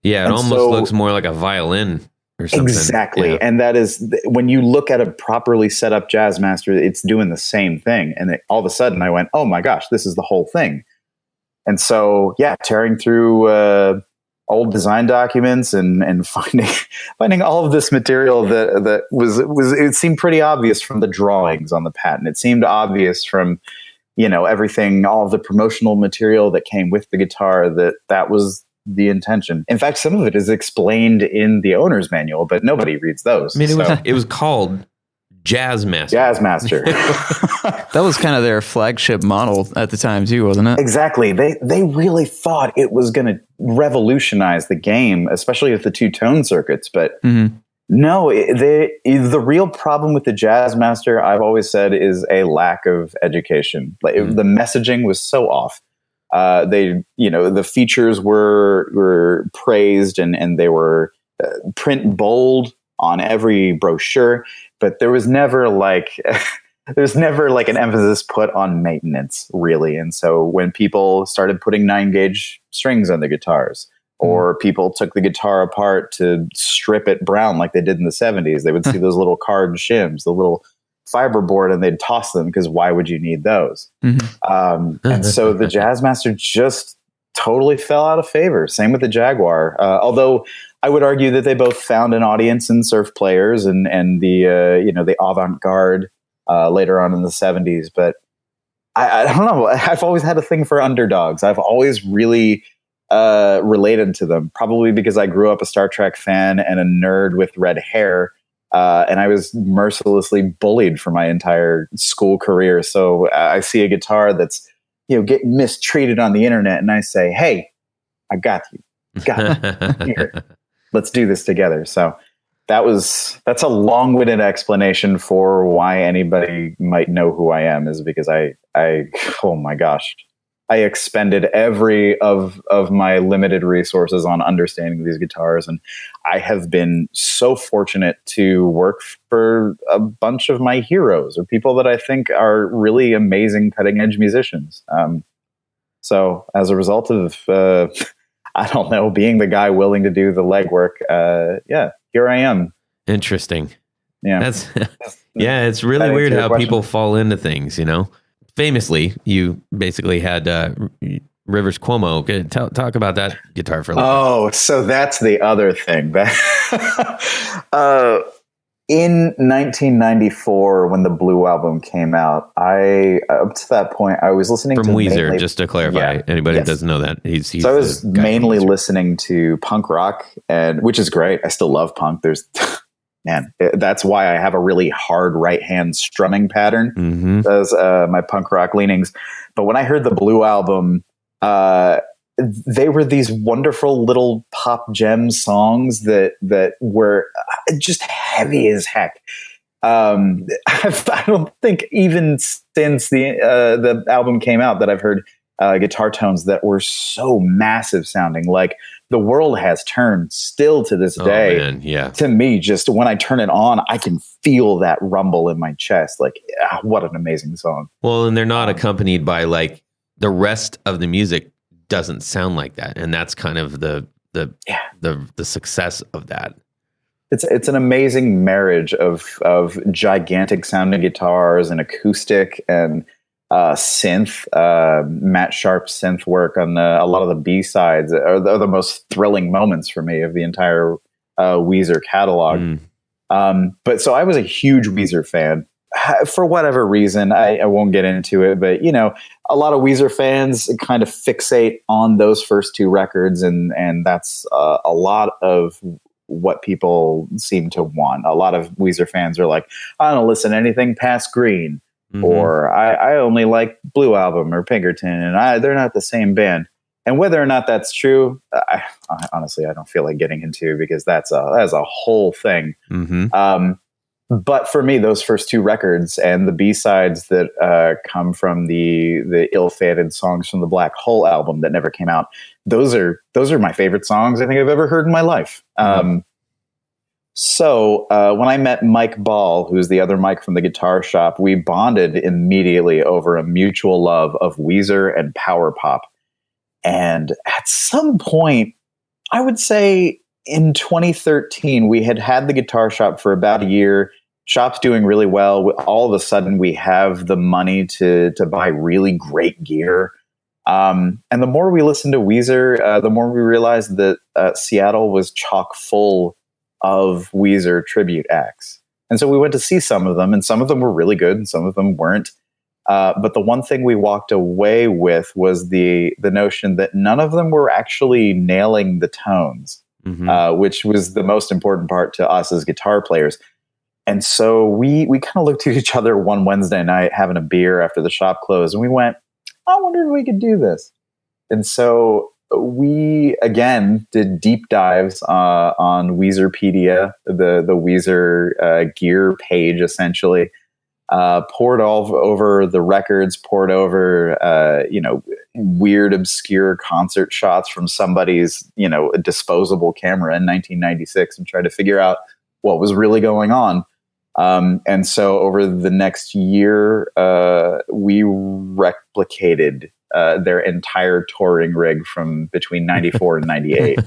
Yeah, it almost looks more like a violin or something. Exactly. Yeah. And that is, when you look at a properly set up Jazzmaster, it's doing the same thing. And all of a sudden I went, oh my gosh, this is the whole thing. And so, yeah, tearing through old design documents and finding all of this material that was it seemed pretty obvious from the drawings on the patent. It seemed obvious from, everything, all of the promotional material that came with the guitar, that was the intention. In fact, some of it is explained in the owner's manual, but nobody reads those. I mean, it was called Jazzmaster. That was kind of their flagship model at the time too, wasn't it? Exactly. They really thought it was going to revolutionize the game, especially with the two-tone circuits. But no, the real problem with the Jazzmaster, I've always said, is a lack of education. Like the messaging was so off. The features were praised and they were print bold on every brochure, but there was never like an emphasis put on maintenance, really. And so when people started putting 9-gauge strings on the guitars, or people took the guitar apart to strip it brown like they did in the 70s, they would see those little card shims, the little fiberboard, and they'd toss them because why would you need those? And so the Jazzmaster just totally fell out of favor. Same with the Jaguar. Although I would argue that they both found an audience in surf players and the avant-garde later on in the 70s. But I don't know. I've always had a thing for underdogs. I've always really related to them, probably because I grew up a Star Trek fan and a nerd with red hair. And I was mercilessly bullied for my entire school career. So I see a guitar that's, getting mistreated on the internet, and I say, hey, I got you. Here. Let's do this together. So that's a long-winded explanation for why anybody might know who I am, is because I oh my gosh, I expended every of my limited resources on understanding these guitars. And I have been so fortunate to work for a bunch of my heroes or people that I think are really amazing cutting edge musicians. So as a result of, I don't know, being the guy willing to do the legwork, here I am. Interesting. Yeah. That's it's really weird how people fall into things, you know. Famously, you basically had Rivers Cuomo. Okay, talk about that guitar for a little bit. Oh, so that's the other thing. In 1994, when the Blue album came out, up to that point, I was listening from to Weezer. Just to clarify, anybody who doesn't know that, he's so I was mainly listening to punk rock, which is great. I still love punk. Man, that's why I have a really hard right hand strumming pattern as my punk rock leanings. But when I heard the Blue album, they were these wonderful little pop gem songs that were just heavy as heck. I don't think even since the album came out that I've heard guitar tones that were so massive sounding. Like the world has turned still to this day. Man, yeah. To me, just when I turn it on, I can feel that rumble in my chest. Like, what an amazing song. Well, and they're not accompanied by like the rest of the music doesn't sound like that. And that's kind of the success of that. It's an amazing marriage of gigantic sounding guitars and acoustic and synth. Matt Sharp's synth work on a lot of the B-sides are the most thrilling moments for me of the entire Weezer catalog. But so I was a huge Weezer fan. For whatever reason, I won't get into it, but you know, a lot of Weezer fans kind of fixate on those first two records, and that's a lot of what people seem to want. A lot of Weezer fans are like, I don't listen to anything past Green, or I only like Blue Album or Pinkerton, and they're not the same band. And whether or not that's true, I honestly, I don't feel like getting into, because that's a whole thing. But for me, those first two records and the B-sides that come from the ill-fated songs from the Black Hole album that never came out, those are my favorite songs I think I've ever heard in my life. So when I met Mike Ball, who's the other Mike from the Guitar Shop, we bonded immediately over a mutual love of Weezer and power pop. And at some point, I would say in 2013, we had the Guitar Shop for about a year. Shop's doing really well. All of a sudden, we have the money to buy really great gear. And the more we listened to Weezer, the more we realized that Seattle was chock full of Weezer tribute acts. And so we went to see some of them, and some of them were really good and some of them weren't. But the one thing we walked away with was the notion that none of them were actually nailing the tones, which was the most important part to us as guitar players. And so we kind of looked at each other one Wednesday night having a beer after the shop closed, and we went, I wonder if we could do this. And so we, again, did deep dives on Weezerpedia, the Weezer gear page, essentially. Poured all over the records, poured over, weird, obscure concert shots from somebody's, a disposable camera in 1996, and tried to figure out what was really going on. And so over the next year, we replicated their entire touring rig from between 94 and 98.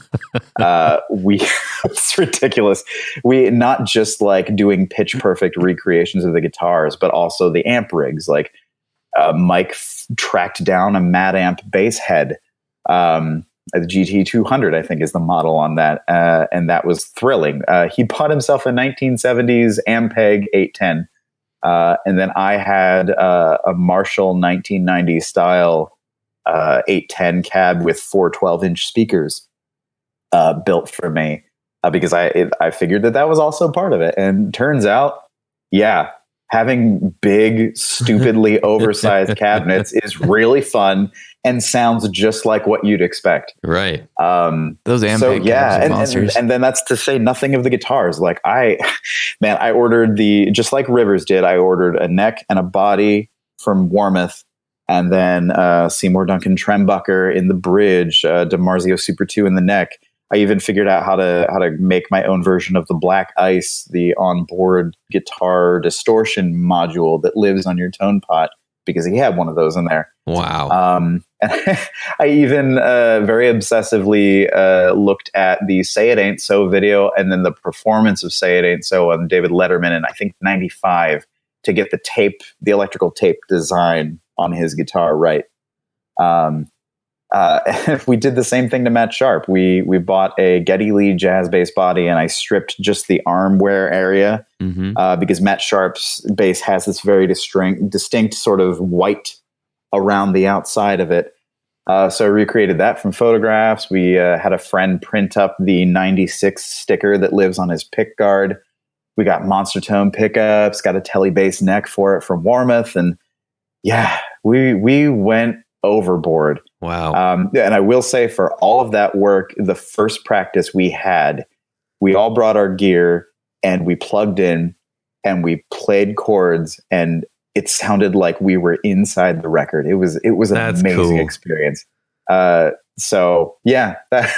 It's ridiculous. We not just like doing pitch perfect recreations of the guitars, but also the amp rigs. Like Mike tracked down a Mad Amp bass head. The GT200, I think, is the model on that. And that was thrilling. He bought himself a 1970s Ampeg 810. And then I had a Marshall 1990 style 810 cab with 4 12-inch speakers built for me, because I figured that was also part of it. And turns out, having big, stupidly oversized cabinets is really fun and sounds just like what you'd expect. Right. Those Ampeg cabs are monsters. And then that's to say nothing of the guitars. Like I ordered just like Rivers did, I ordered a neck and a body from Warmouth. and then Seymour Duncan Trembucker in the bridge, DiMarzio Super 2 in the neck. I even figured out how to make my own version of the Black Ice, the onboard guitar distortion module that lives on your tone pot, because he had one of those in there. Wow. And I even very obsessively looked at the Say It Ain't So video and then the performance of Say It Ain't So on David Letterman in, I think, 95 to get the electrical tape design on his guitar right. We did the same thing to Matt Sharp. We bought a Geddy Lee jazz bass body, and I stripped just the arm wear area because Matt Sharp's bass has this very distinct sort of white around the outside of it. So I recreated that from photographs. We had a friend print up the 96 sticker that lives on his pick guard. We got monster tone pickups, got a telly bass neck for it from Warmouth. And yeah, we went overboard. Wow. And I will say, for all of that work, the first practice we all brought our gear and we plugged in and we played chords, and it sounded like we were inside the record. It was an That's amazing cool. experience. So yeah, that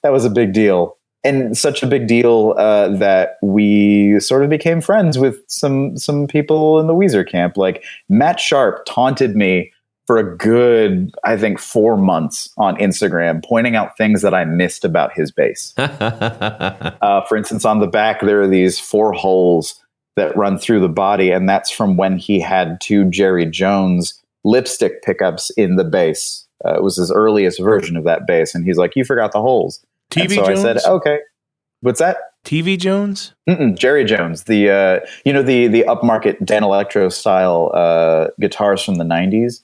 was a big deal, and such a big deal that we sort of became friends with some people in the Weezer camp. Like Matt Sharp taunted me for a good, I think, 4 months on Instagram, pointing out things that I missed about his bass. For instance, on the back, there are these 4 holes that run through the body, and that's from when he had 2 Jerry Jones lipstick pickups in the bass. It was his earliest version of that bass, and he's like, "You forgot the holes." TV and so Jones? I said, "Okay." What's that? TV Jones? Jerry Jones, the the upmarket Dan Electro style guitars from the 90s.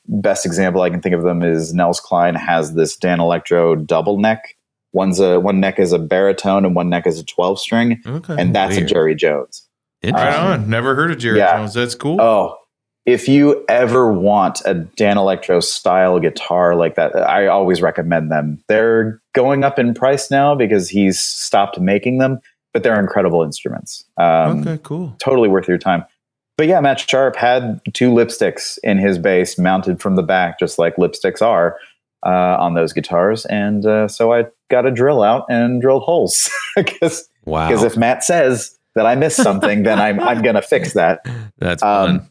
Best example I can think of them is Nels Cline has this Dan Electro double neck. One neck is a baritone and one neck is a 12 string, and that's weird. a Jerry Jones. Right on. Never heard of Jerry Jones. That's cool. Oh, if you ever want a Dan Electro style guitar like that, I always recommend them. They're going up in price now because he's stopped making them, but they're incredible instruments. Okay, cool. Totally worth your time. But yeah, Matt Sharp had 2 lipsticks in his bass mounted from the back, just like lipsticks are on those guitars. And so I got a drill out and drilled holes. Because if Matt says that I missed something, then I'm going to fix that. That's fun.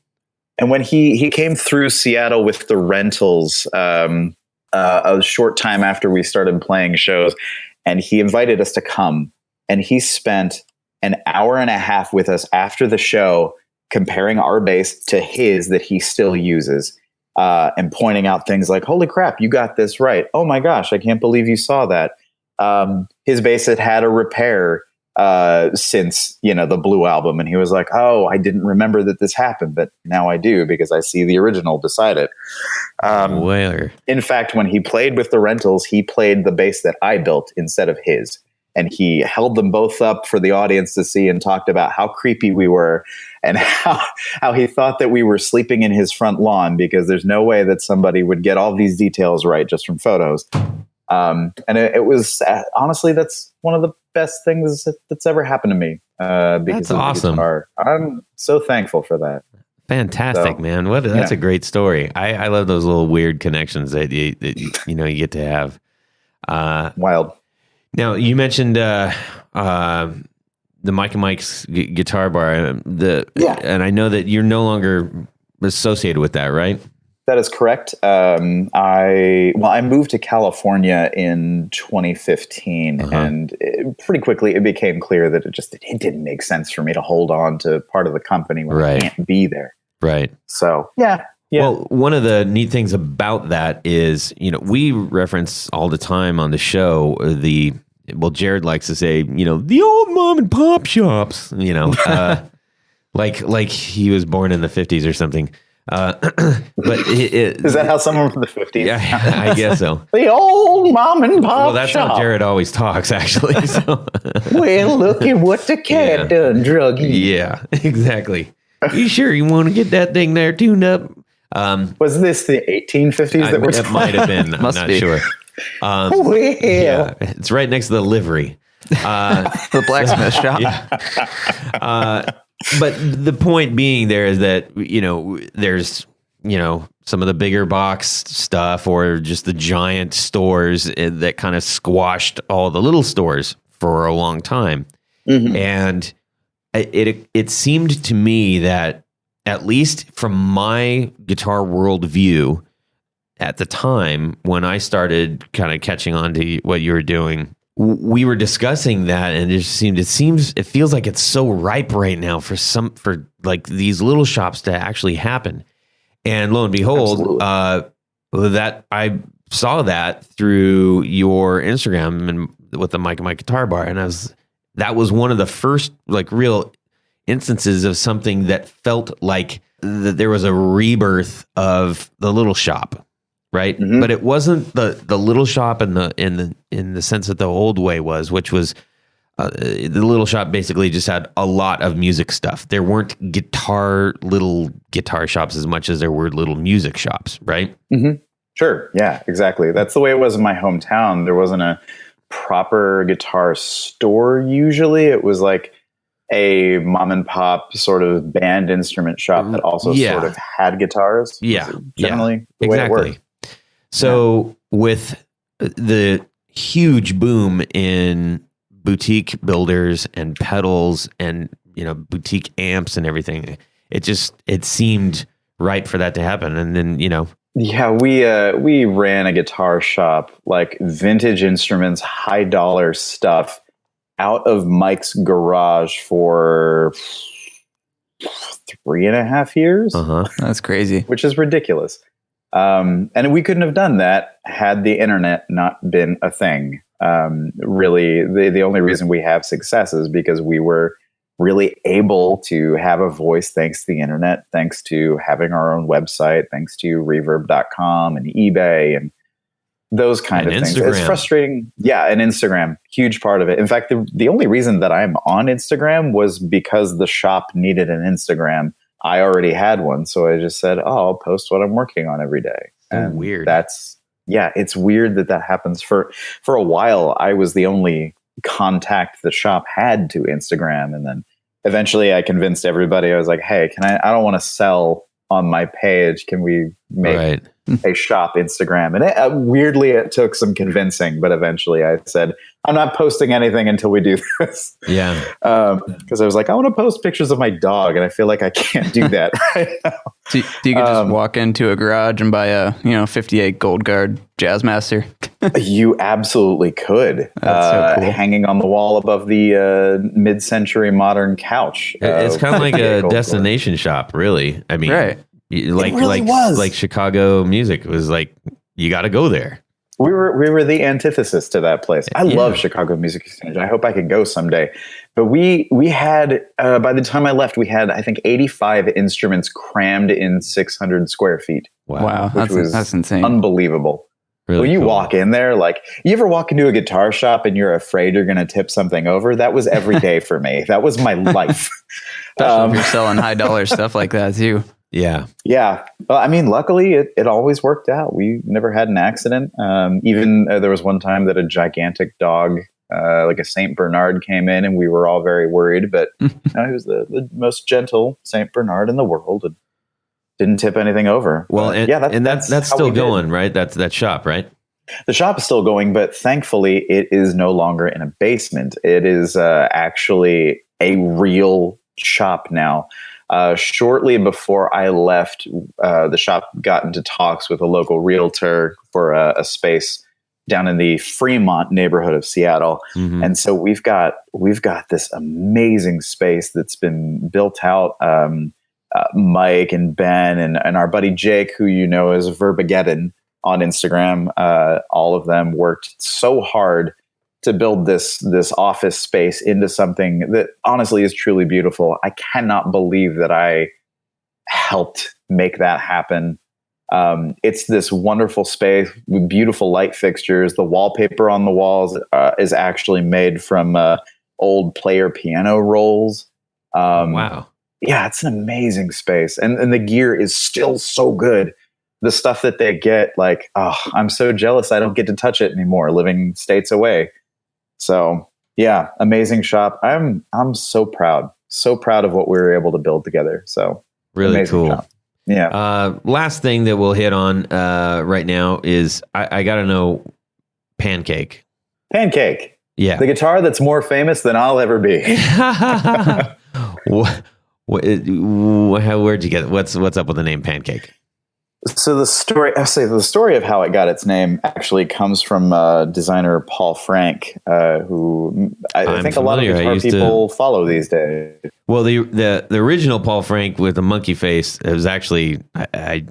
And when he came through Seattle with the rentals a short time after we started playing shows, and he invited us to come, and he spent an hour and a half with us after the show comparing our bass to his that he still uses, and pointing out things like, "Holy crap, you got this right. Oh my gosh, I can't believe you saw that." His bass had a repair since the Blue album, and he was like, "Oh, I didn't remember that this happened, but now I do because I see the original beside it." In fact, when he played with the rentals, he played the bass that I built instead of his, and he held them both up for the audience to see and talked about how creepy we were and how he thought that we were sleeping in his front lawn because there's no way that somebody would get all these details right just from photos. And it was honestly, that's one of the best things that's ever happened to me. Because that's of the awesome. guitar. I'm so thankful for that. Fantastic, man. That's a great story. I love those little weird connections that you get to have. Wild. Now you mentioned the Mike and Mike's guitar bar. And I know that you're no longer associated with that, right? That is correct. I moved to California in 2015, and pretty quickly it became clear that it didn't make sense for me to hold on to part of the company when I can't be there. Right. So yeah. Well, one of the neat things about that is, we reference all the time on the show Jared likes to say, the old mom and pop shops, like he was born in the 50s or something. But is that how someone from the 50s? Yeah, I guess so. The old mom and pop Well, that's shop. how Jared always talks, actually. So. Well, look at what the cat done, druggy. Yeah, exactly. You sure you want to get that thing there tuned up? Was this the 1850s that we're It might have been. I'm not sure. Yeah, it's right next to the livery. The blacksmith shop. Yeah. But the point being there is that, there's some of the bigger box stuff or just the giant stores that kind of squashed all the little stores for a long time. Mm-hmm. And it seemed to me that, at least from my guitar world view at the time when I started kind of catching on to what you were doing, we were discussing that, and it feels like it's so ripe right now for like these little shops to actually happen. And lo and behold, that I saw that through your Instagram and with the Mike and Mike Guitar Bar, and that was one of the first like real instances of something that felt like that there was a rebirth of the little shop, right? Mm-hmm. But it wasn't the little shop in the sense that the old way was, which was the little shop basically just had a lot of music stuff. There weren't little guitar shops as much as there were little music shops, right? Mm-hmm. Sure. Yeah, exactly. That's the way it was in my hometown. There wasn't a proper guitar store usually. It was like a mom and pop sort of band instrument shop that also sort of had guitars. Yeah. Generally the way it worked. So with the huge boom in boutique builders and pedals and, boutique amps and everything, it seemed right for that to happen. And then, Yeah, we ran a guitar shop, like vintage instruments, high dollar stuff, out of Mike's garage for 3.5 years. Uh-huh. That's crazy. Which is ridiculous. And we couldn't have done that had the internet not been a thing. Really, the only reason we have success is because we were really able to have a voice thanks to the internet, thanks to having our own website, thanks to reverb.com and eBay and those kind of things. It's frustrating. Yeah, and Instagram, huge part of it. In fact, the only reason that I'm on Instagram was because the shop needed an Instagram. I already had one, so I just said, I'll post what I'm working on every day. And weird. It's weird that happens. For a while, I was the only contact the shop had to Instagram, and then eventually I convinced everybody. I was like, hey, I don't want to sell on my page. Can we make a shop Instagram? And weirdly, it took some convincing, but eventually I said, I'm not posting anything until we do this. Yeah. Because I was like, I want to post pictures of my dog, and I feel like I can't do that right now. So you could just walk into a garage and buy a 58 Gold Guard Jazzmaster. You absolutely could. That's so cool. Hanging on the wall above the mid-century modern couch. It's kind of like a destination shop, really. I mean, right. Like Chicago music was like, you got to go there. We were the antithesis to that place. I love Chicago Music Exchange. I hope I could go someday. But we had, by the time I left, we had, I think, 85 instruments crammed in 600 square feet. Wow. That's insane. Unbelievable. Really when you cool. walk in there, like, you ever walk into a guitar shop and you're afraid you're going to tip something over? That was every day for me. That was my life. Especially if you're selling high dollar stuff like that too. Yeah. Yeah. Well, I mean, luckily it always worked out. We never had an accident. Even there was one time that a gigantic dog, like a Saint Bernard, came in, and we were all very worried, but he was the most gentle Saint Bernard in the world and didn't tip anything over. Well, that's still going, right? That's that shop, right? The shop is still going, but thankfully it is no longer in a basement. It is actually a real shop now. Shortly before I left, the shop got into talks with a local realtor for a space down in the Fremont neighborhood of Seattle. Mm-hmm. And so we've got this amazing space that's been built out. Mike and Ben and our buddy Jake, who you know as Verbageddon on Instagram, all of them worked so hard to build this office space into something that honestly is truly beautiful. I cannot believe that I helped make that happen. It's this wonderful space with beautiful light fixtures. The wallpaper on the walls is actually made from old player piano rolls. Wow. Yeah, it's an amazing space. And the gear is still so good. The stuff that they get, like, I'm so jealous I don't get to touch it anymore, living states away. So yeah, amazing shop. I'm so proud of what we were able to build together. So really cool. Shop. Yeah. Last thing that we'll hit on right now is I got to know Pancake. Pancake. Yeah. The guitar that's more famous than I'll ever be. Where'd you get it? What's up with the name Pancake? So the story of how it got its name actually comes from designer Paul Frank, who I think familiar. A lot of guitar people follow these days. Well, the original Paul Frank with the monkey face, it was actually I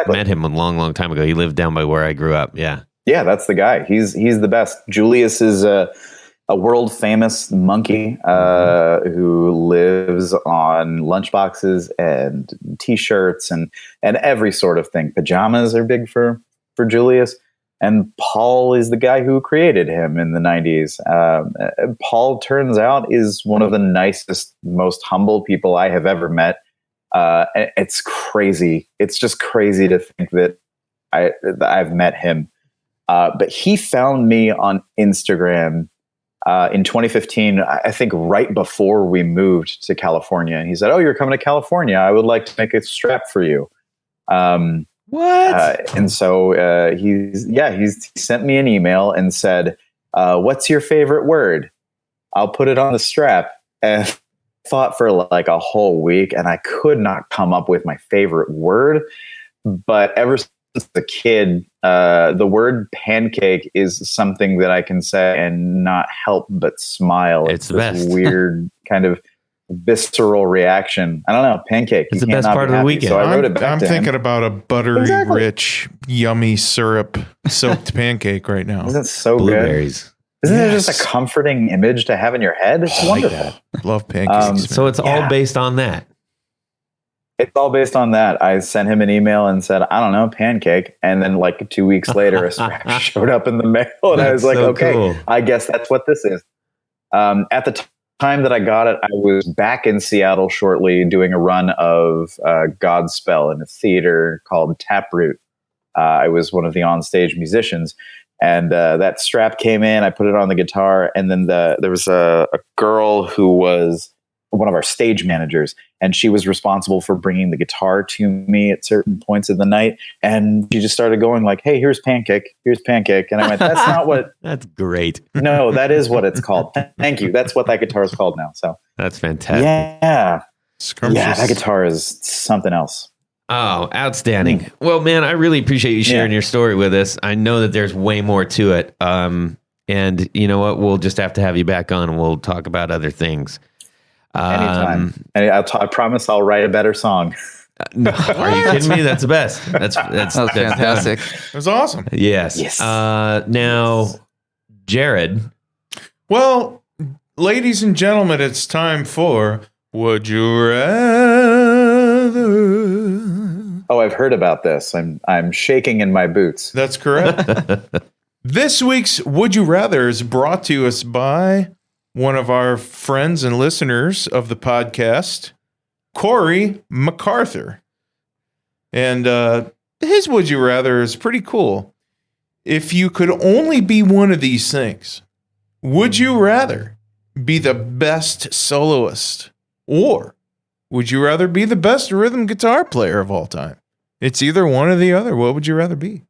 met him a long time ago. He lived down by where I grew up. Yeah. Yeah, that's the guy. He's the best. Julius is a world famous monkey who lives on lunchboxes and T-shirts and every sort of thing. Pajamas are big for Julius, and Paul is the guy who created him in the 90s. Paul, turns out, is one of the nicest, most humble people I have ever met. It's crazy. It's just crazy to think that I've met him. But he found me on Instagram in 2015, I think right before we moved to California. And he said, "Oh, you're coming to California. I would like to make a strap for you." What? And so he sent me an email and said, "What's your favorite word? I'll put it on the strap." And thought for like a whole week, and I could not come up with my favorite word. But ever since a kid, the word pancake is something that I can say and not help but smile. It's the best. Weird kind of visceral reaction. I don't know. Pancake. It's the best part of the weekend. So I wrote it back I'm to thinking him. about a buttery, rich, yummy syrup soaked pancake right now. Isn't it so Blueberries. good? Isn't it just a comforting image to have in your head? It's wonderful. Love pancakes. So it's all based on that. It's all based on that. I sent him an email and said, I don't know, pancake. And then like 2 weeks later, a strap showed up in the mail. And I was like, so okay, cool. I guess that's what this is. At the time that I got it, I was back in Seattle shortly doing a run of Godspell in a theater called Taproot. I was one of the onstage musicians. And that strap came in, I put it on the guitar. And then there was a girl who was one of our stage managers, and she was responsible for bringing the guitar to me at certain points of the night. And she just started going like, "Hey, here's pancake. Here's pancake." And I went, "That's not what." That's great. No, that is what it's called. Thank you. That's what that guitar is called now. So that's fantastic. Yeah, Scrumptious. that guitar is something else. Oh, outstanding. Well, man, I really appreciate you sharing your story with us. I know that there's way more to it. And you know what? We'll just have to have you back on and we'll talk about other things. Anytime. And I promise I'll write a better song. No, are you kidding me? That's the best. That's fantastic. It was awesome. Yes. Now, Jared. Well, ladies and gentlemen, it's time for Would You Rather? Oh, I've heard about this. I'm shaking in my boots. That's correct. This week's Would You Rather is brought to us by one of our friends and listeners of the podcast, Corey MacArthur. And his Would You Rather is pretty cool. If you could only be one of these things, would you rather be the best soloist, or would you rather be the best rhythm guitar player of all time? It's either one or the other. What would you rather be?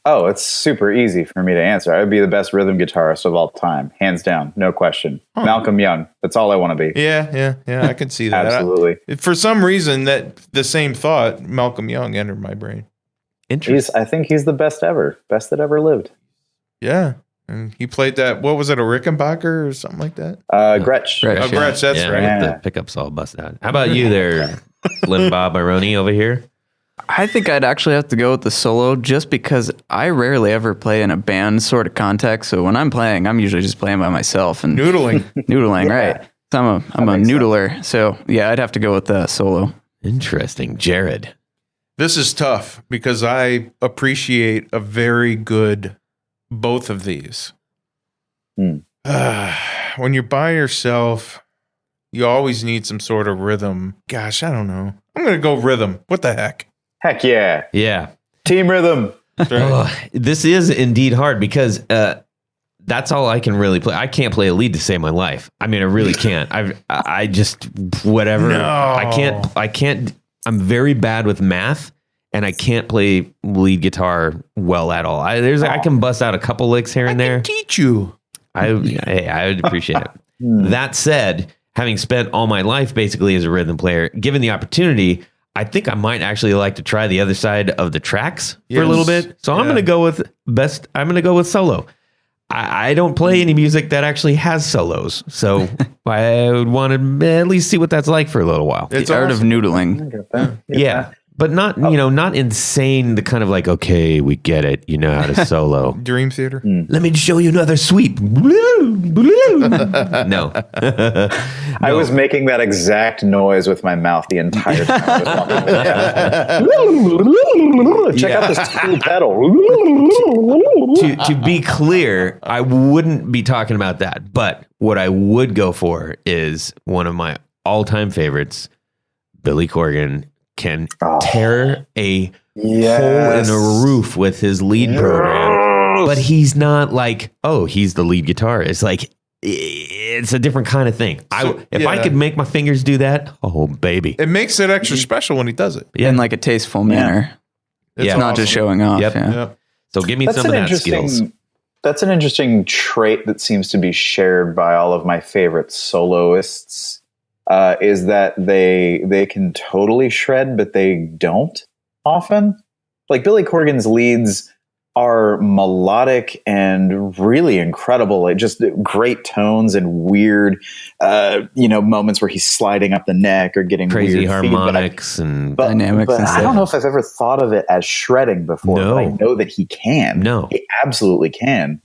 Oh, it's super easy for me to answer. I would be the best rhythm guitarist of all time, hands down, no question. Huh. Malcolm Young. That's all I want to be. Yeah, I can see that. Absolutely. For some reason, that the same thought, Malcolm Young, entered my brain. Interesting. I think he's the best ever, best that ever lived. Yeah, and he played that. What was it, a Rickenbacker or something like that? Gretsch. Oh, Gretsch, that's right. With the pickups all busted out. How about you there, Lynn Bob Ironi over here? I think I'd actually have to go with the solo just because I rarely ever play in a band sort of context. So when I'm playing, I'm usually just playing by myself and Noodling. Right. So I'm a noodler. So yeah, I'd have to go with the solo. Interesting. Jared. This is tough because I appreciate a very good both of these. When you're by yourself, you always need some sort of rhythm. Gosh, I don't know. I'm going to go rhythm. What the heck? Heck yeah. Yeah. Team rhythm. This is indeed hard because that's all I can really play. I can't play a lead to save my life. I mean, I really can't. I just whatever. No. I can't I'm very bad with math, and I can't play lead guitar well at all. I can bust out a couple licks here and there. Teach you. I would appreciate it. That said, having spent all my life basically as a rhythm player, given the opportunity, I think I might actually like to try the other side of the tracks for a little bit. So I'm going to go with solo. I don't play any music that actually has solos, so I would want to at least see what that's like for a little while. It's the art of noodling. Yeah, but not not insane. The kind of like, okay, we get it. You know how to solo. Dream Theater. Let me show you another sweep. No. I was making that exact noise with my mouth the entire time I was walking. Check out this cool pedal. To be clear, I wouldn't be talking about that. But what I would go for is one of my all-time favorites. Billy Corgan can tear a hole in a roof with his lead program. But he's not like, he's the lead guitarist. Like, it's a different kind of thing. If I could make my fingers do that, oh, baby. It makes it extra special when he does it. In like a tasteful manner. It's not just showing off. Yep. So give me some of that skills. That's an interesting trait that seems to be shared by all of my favorite soloists, is that they can totally shred, but they don't often. Like Billy Corgan's leads are melodic and really incredible. Like just great tones and weird, moments where he's sliding up the neck or getting crazy weird harmonics and dynamics. But and I don't know if I've ever thought of it as shredding before. No. But I know that he can. No, he absolutely can.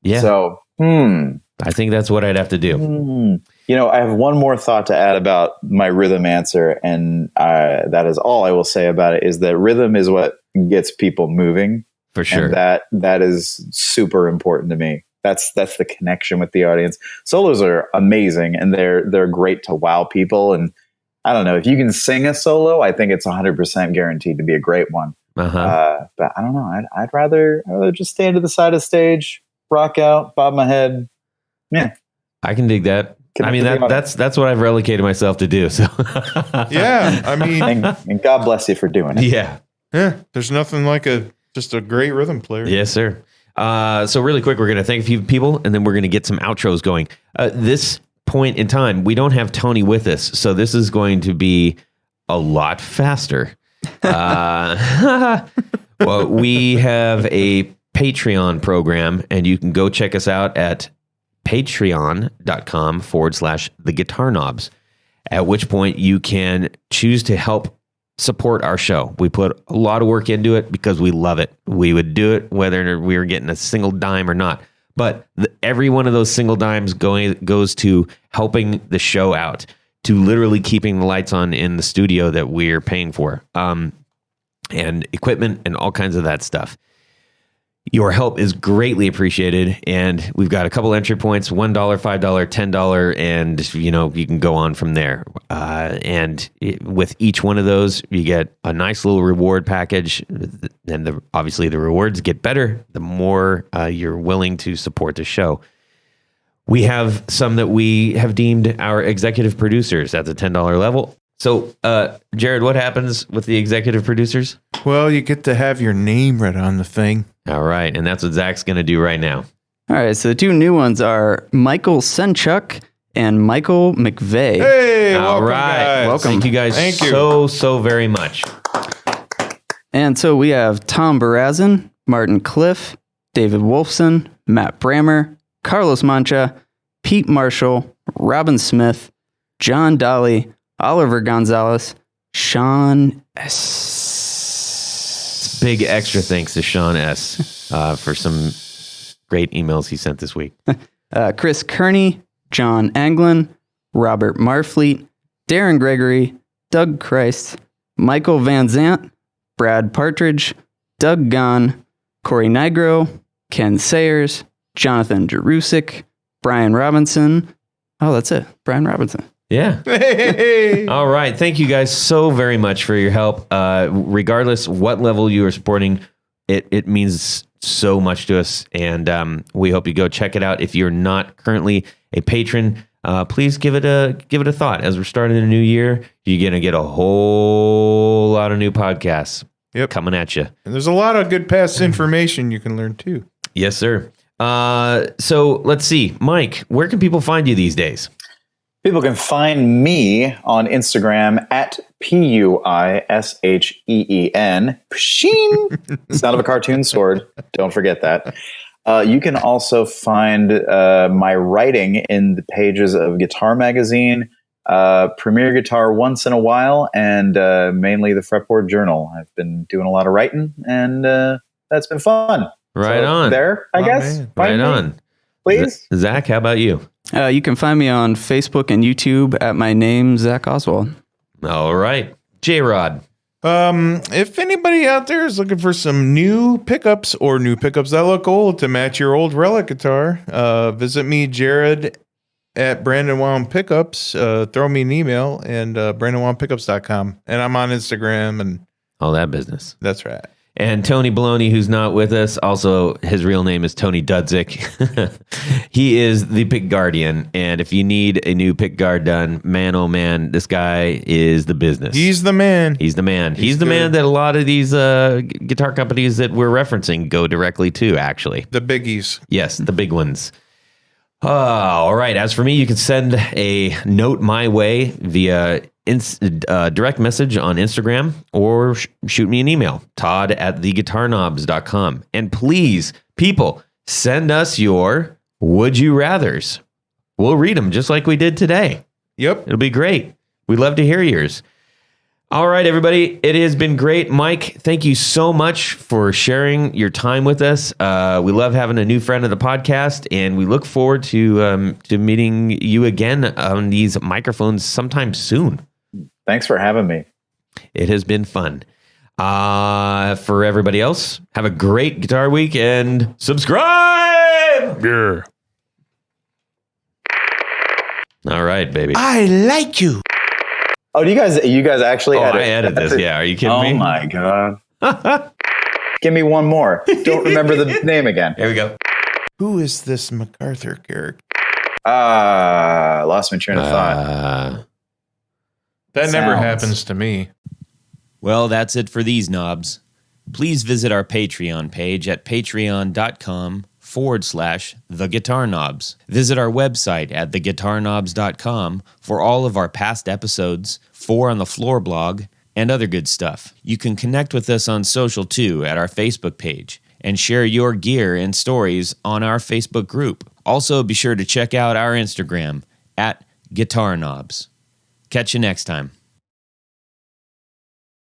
Yeah. So, I think that's what I'd have to do. I have one more thought to add about my rhythm answer, and that is all I will say about it. Is that rhythm is what gets people moving. For sure. And that is super important to me. That's the connection with the audience. Solos are amazing, and they're great to wow people. And I don't know, if you can sing a solo, I think it's 100% guaranteed to be a great one. But I don't know. I'd rather just stand to the side of the stage, rock out, bob my head. Yeah, I can dig that. I mean, that's what I've relegated myself to do. So yeah, I mean, and God bless you for doing it. Yeah. There's nothing like just a great rhythm player. Yes, sir. So really quick, we're going to thank a few people, and then we're going to get some outros going. This point in time, we don't have Tony with us, so this is going to be a lot faster. Well, we have a Patreon program, and you can go check us out at patreon.com/the Guitar Knobs, at which point you can choose to help support our show. We put a lot of work into it because we love it. We would do it whether we were getting a single dime or not. But every one of those single dimes goes to helping the show out, to literally keeping the lights on in the studio that we're paying for, and equipment and all kinds of that stuff. Your help is greatly appreciated, and we've got a couple entry points: $1, $5, $10, and you can go on from there. With each one of those, you get a nice little reward package, and obviously the rewards get better the more you're willing to support the show. We have some that we have deemed our executive producers at the $10 level. So, Jared, what happens with the executive producers? Well, you get to have your name read on the thing. All right, and that's what Zach's going to do right now. All right, so the two new ones are Michael Senchuk and Michael McVeigh. Hey, all welcome, right, guys. welcome. Thank you guys so very much. And so we have Tom Barazin, Martin Cliff, David Wolfson, Matt Brammer, Carlos Mancha, Pete Marshall, Robin Smith, John Dolly, Oliver Gonzalez, Sean S. Big extra thanks to Sean S. For some great emails he sent this week. Chris Kearney, John Anglin, Robert Marfleet, Darren Gregory, Doug Christ, Michael Van Zant, Brad Partridge, Doug Gahn, Corey Nigro, Ken Sayers, Jonathan Jerusik, Brian Robinson. Oh, that's it. Brian Robinson. Yeah. Hey. All right. Thank you guys so very much for your help. Regardless what level you are supporting, it means so much to us. And we hope you go check it out. If you're not currently a patron, please give it a thought. As we're starting the new year, you're going to get a whole lot of new podcasts coming at you. And there's a lot of good past information you can learn too. Yes, sir. So let's see. Mike, where can people find you these days? People can find me on Instagram at Puisheen. Puisheen. Sound of a cartoon sword. Don't forget that. You can also find my writing in the pages of Guitar Magazine, Premier Guitar once in a while, and mainly the Fretboard Journal. I've been doing a lot of writing, and that's been fun. Right so on. There, I guess. Man. Right on. Please. Zach, how about you? You can find me on Facebook and YouTube at my name, Zach Oswald. All right. J-Rod. If anybody out there is looking for some new pickups or new pickups that look old to match your old relic guitar, visit me, Jared, at Brandon Wound Pickups. Throw me an email and BrandonWoundPickups.com. And I'm on Instagram and All that business. that's right. And Tony Baloney, who's not with us, also his real name is Tony Dudzik. He is the pick guardian. And if you need a new pick guard done, man, oh man, this guy is the business. He's the man. He's the man. He's the good. man that a lot of these guitar companies that we're referencing go directly to, actually. The biggies. Yes, the big ones. All right. As for me, you can send a note my way via direct message on Instagram or shoot me an email, todd@theguitarknobs.com. And please, people, send us your would you rathers. We'll read them just like we did today. Yep. It'll be great. We'd love to hear yours. All right, everybody. It has been great. Mike, thank you so much for sharing your time with us. We love having a new friend of the podcast, and we look forward to meeting you again on these microphones sometime soon. Thanks for having me. It has been fun. For everybody else, have a great guitar week and subscribe. Yeah. All right, baby. I like you. Oh, you guys actually Oh, edit? I edit this. Yeah, are you kidding me? Oh my god! Give me one more. Don't remember the name again. Here we go. Who is this MacArthur character? Lost my train of thought. That never Sounds. happens to me. Well, that's it for these knobs. Please visit our Patreon page at patreon.com/theguitarknobs. Visit our website at theguitarknobs.com for all of our past episodes, 4 on the Floor blog, and other good stuff. You can connect with us on social too at our Facebook page and share your gear and stories on our Facebook group. Also, be sure to check out our Instagram at Guitar Knobs. Catch you next time.